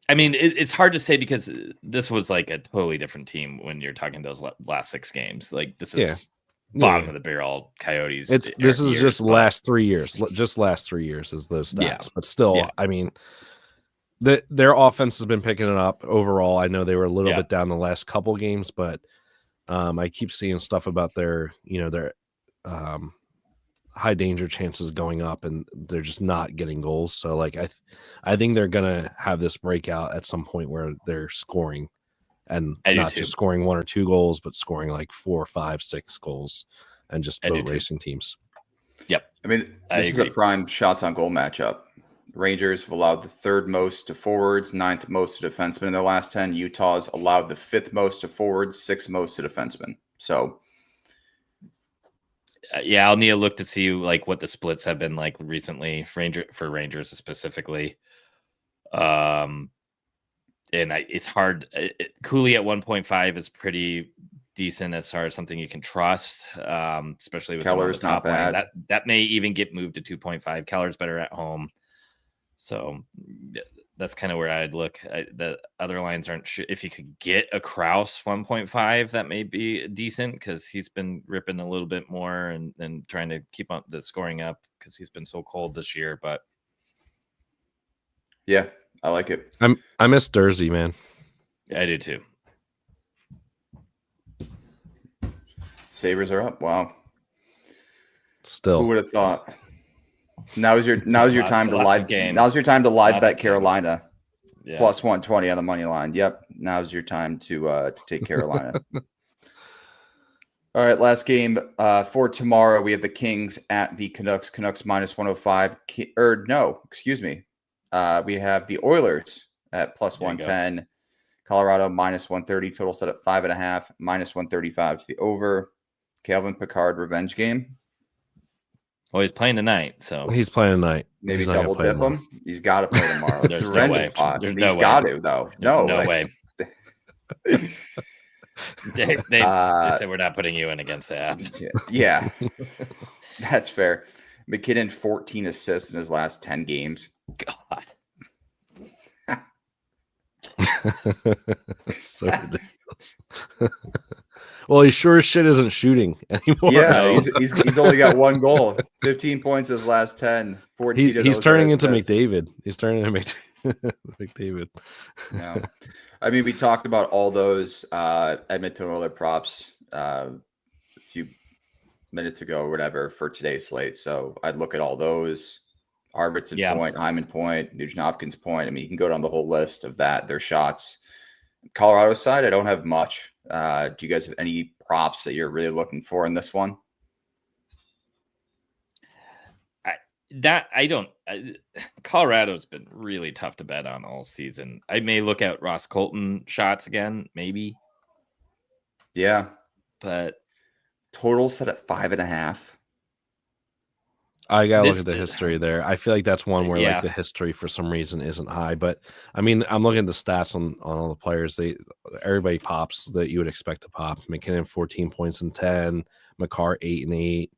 I mean, it's hard to say because this was like a totally different team when you're talking those last 6 games. Like this is bottom of the barrel Coyotes. This is just last 3 years. Just last 3 years is those stats. Yeah. But still, I mean, their offense has been picking it up overall. I know they were a little bit down the last couple games, but I keep seeing stuff about their high danger chances going up, and they're just not getting goals. So like I think they're gonna have this breakout at some point where they're scoring, and not just scoring 1 or 2 goals, but scoring like 4, 5, 6 goals, and just boat racing teams. Yep. I mean, this is a prime shots on goal matchup. Rangers have allowed the 3rd most to forwards, 9th most to defensemen in their last 10. Utah's allowed the 5th most to forwards, 6th most to defensemen. So, I'll need to look to see like what the splits have been like recently for Rangers specifically. And it's hard. Cooley at 1.5 is pretty decent as far as something you can trust, especially with Keller's not bad. That may even get moved to 2.5. Keller's better at home. So that's kind of where I'd look. The other lines aren't sure. If you could get a Kraus 1.5, that may be decent because he's been ripping a little bit more and trying to keep up the scoring up because he's been so cold this year. But yeah, I like it. I miss Dursey, man. I do too. Sabres are up. Wow. Still, who would have thought? Now's your time to live. Now's your time to live bet Carolina. Plus 120 on the money line. Yep. Now's your time to take Carolina. All right. Last game for tomorrow. We have the Kings at the Canucks. Canucks minus 105. We have the Oilers at plus 110. Colorado minus 130. Total set at 5.5. Minus 135 to the over. Calvin Pickard revenge game. Well, he's playing tonight, so he's playing tonight. Maybe double dip him. He's got to play tomorrow. It's a revenge pot. He's got to though. No way. They said we're not putting you in against that. Yeah, that's fair. McKinnon 14 assists in his last 10 games. God. So ridiculous. Well, he sure as shit isn't shooting anymore. Yeah, he's only got 1 goal, 15 points his last 10, 14. He's turning into McDavid. He's turning into McDavid. No, I mean, we talked about all those Edmonton Oilers props a few minutes ago or whatever for today's slate. So I'd look at all those. Arvidsson point, Hyman point, Nugent Hopkins point. I mean, you can go down the whole list of their shots. Colorado side, I don't have much. Do you guys have any props that you're really looking for in this one? Colorado's been really tough to bet on all season. I may look at Ross Colton shots again, maybe. Yeah. But total set at 5.5. I gotta look at the history there. I feel like that's one where Yeah. like the history for some reason isn't high. But I mean, I'm looking at the stats on all the players. Everybody pops that you would expect to pop. McKinnon 14 points and 10, McCarr 8 and 8,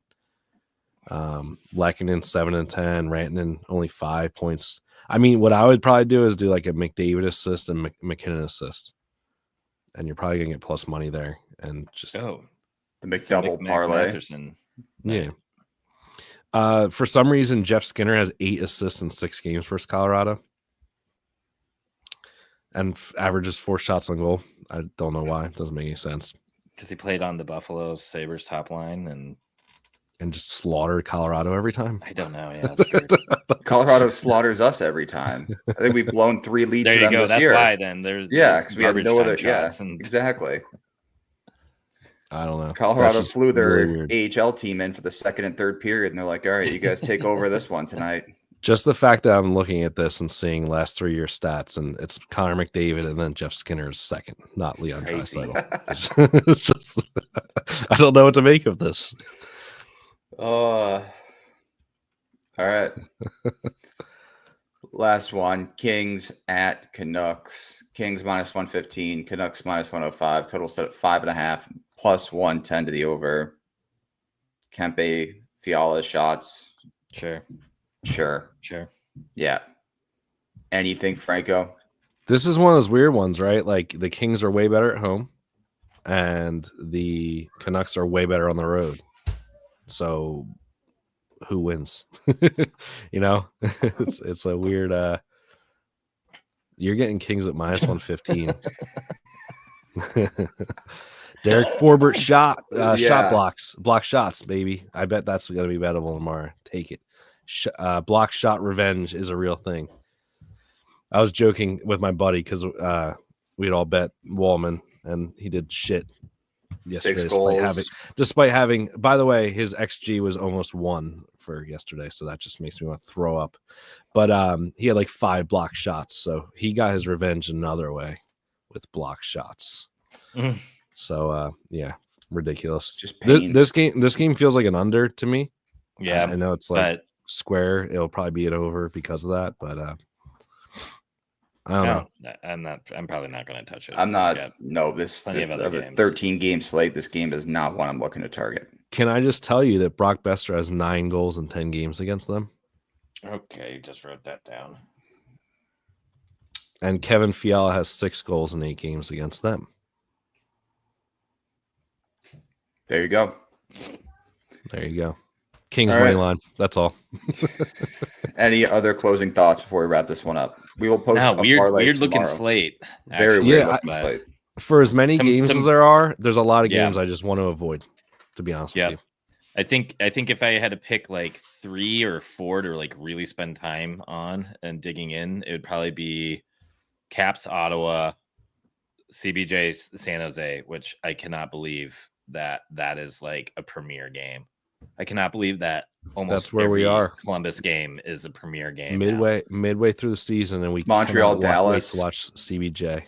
Lehkonen 7 and 10, Rantanen only 5 points. I mean, what I would probably do is do like a McDavid assist and McKinnon assist, and you're probably gonna get plus money there. And just the McDouble parlay. Matheson. Yeah. For some reason, Jeff Skinner has 8 assists in 6 games versus Colorado, and averages 4 shots on goal. I don't know why; it doesn't make any sense. Because he played on the Buffalo Sabres top line and just slaughtered Colorado every time. I don't know. Yeah, that's weird. Colorado slaughters us every time. I think we've blown 3 leads to them this That's year. Why then? There's because we have no other. Yeah, and... exactly. I don't know. Colorado flew their AHL team in for the second and third period, and they're like, "All right, you guys take over this one tonight." Just the fact that I'm looking at this and seeing last 3-year stats, and it's Connor McDavid and then Jeff Skinner's second, not Leon Draisaitl. It's just, I don't know what to make of this. All right. Last one, Kings at Canucks. Kings minus 115, Canucks minus 105. Total set at 5.5, plus 110 to the over. Kempe, Fiala shots. Sure. Yeah. Anything, Franco? This is one of those weird ones, right? Like the Kings are way better at home, and the Canucks are way better on the road. So who wins? You know, it's a weird. You're getting Kings at minus 115. Derek Forbert shot block shots, baby. I bet that's going to be bettable tomorrow. Take it. Block shot revenge is a real thing. I was joking with my buddy because we'd all bet Wallman, and he did shit yesterday. 6 goals. Despite having, by the way, his XG was almost 1 for yesterday, so that just makes me want to throw up. But he had like 5 block shots, so he got his revenge another way with block shots. So yeah, ridiculous. Just pain. This game feels like an under to me. Yeah, I know it's like square. It'll probably be an over because of that, but I don't know. I'm probably not going to touch it. I'm not. No, this of a 13 game slate. This game is not one I'm looking to target. Can I just tell you that Brock Besser has 9 goals in 10 games against them? Okay, just wrote that down. And Kevin Fiala has 6 goals in 8 games against them. There you go. Kings money line. That's all. Any other closing thoughts before we wrap this one up? We will post a weird looking slate. Very weird looking slate. For as many games as there are, there's a lot of games I just want to avoid, to be honest with you. I think if I had to pick like 3 or 4 to like really spend time on and digging in, it would probably be Caps Ottawa, CBJ San Jose, which I cannot believe that is like a premier game. I cannot believe that that's where we are. Columbus game is a premier game. Midway through the season, and we Montreal Dallas to watch CBJ.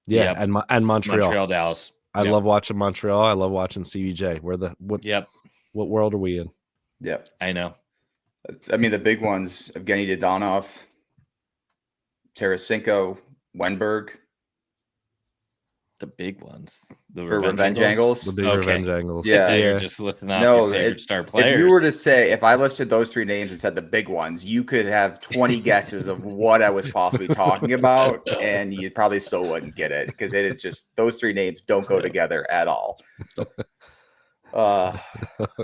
Yeah, and Montreal Dallas. I love watching Montreal. I love watching CBJ. What world are we in? Yep, I know. I mean, the big ones: Evgeny Dadonov, Tarasenko, Wenberg. The big ones. For revenge angles? The big revenge angles. Yeah. You're just listing out your favorite star players. If you were to say, if I listed those 3 names and said the big ones, you could have 20 guesses of what I was possibly talking about, and you probably still wouldn't get it because it is just, those 3 names don't go together at all. All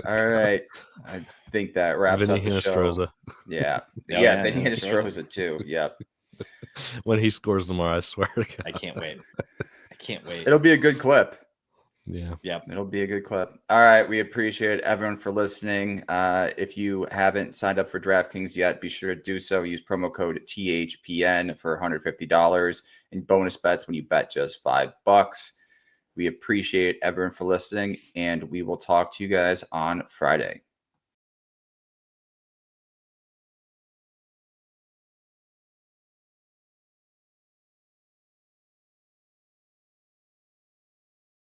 right. I think that wraps up the show. Yeah. Vinny Hinostroza too. Yep. When he scores tomorrow, I swear to God. I can't wait. It'll be a good clip. Yeah. It'll be a good clip. All right. We appreciate everyone for listening. If you haven't signed up for DraftKings yet, be sure to do so. Use promo code THPN for $150 in bonus bets when you bet just $5. We appreciate everyone for listening, and we will talk to you guys on Friday.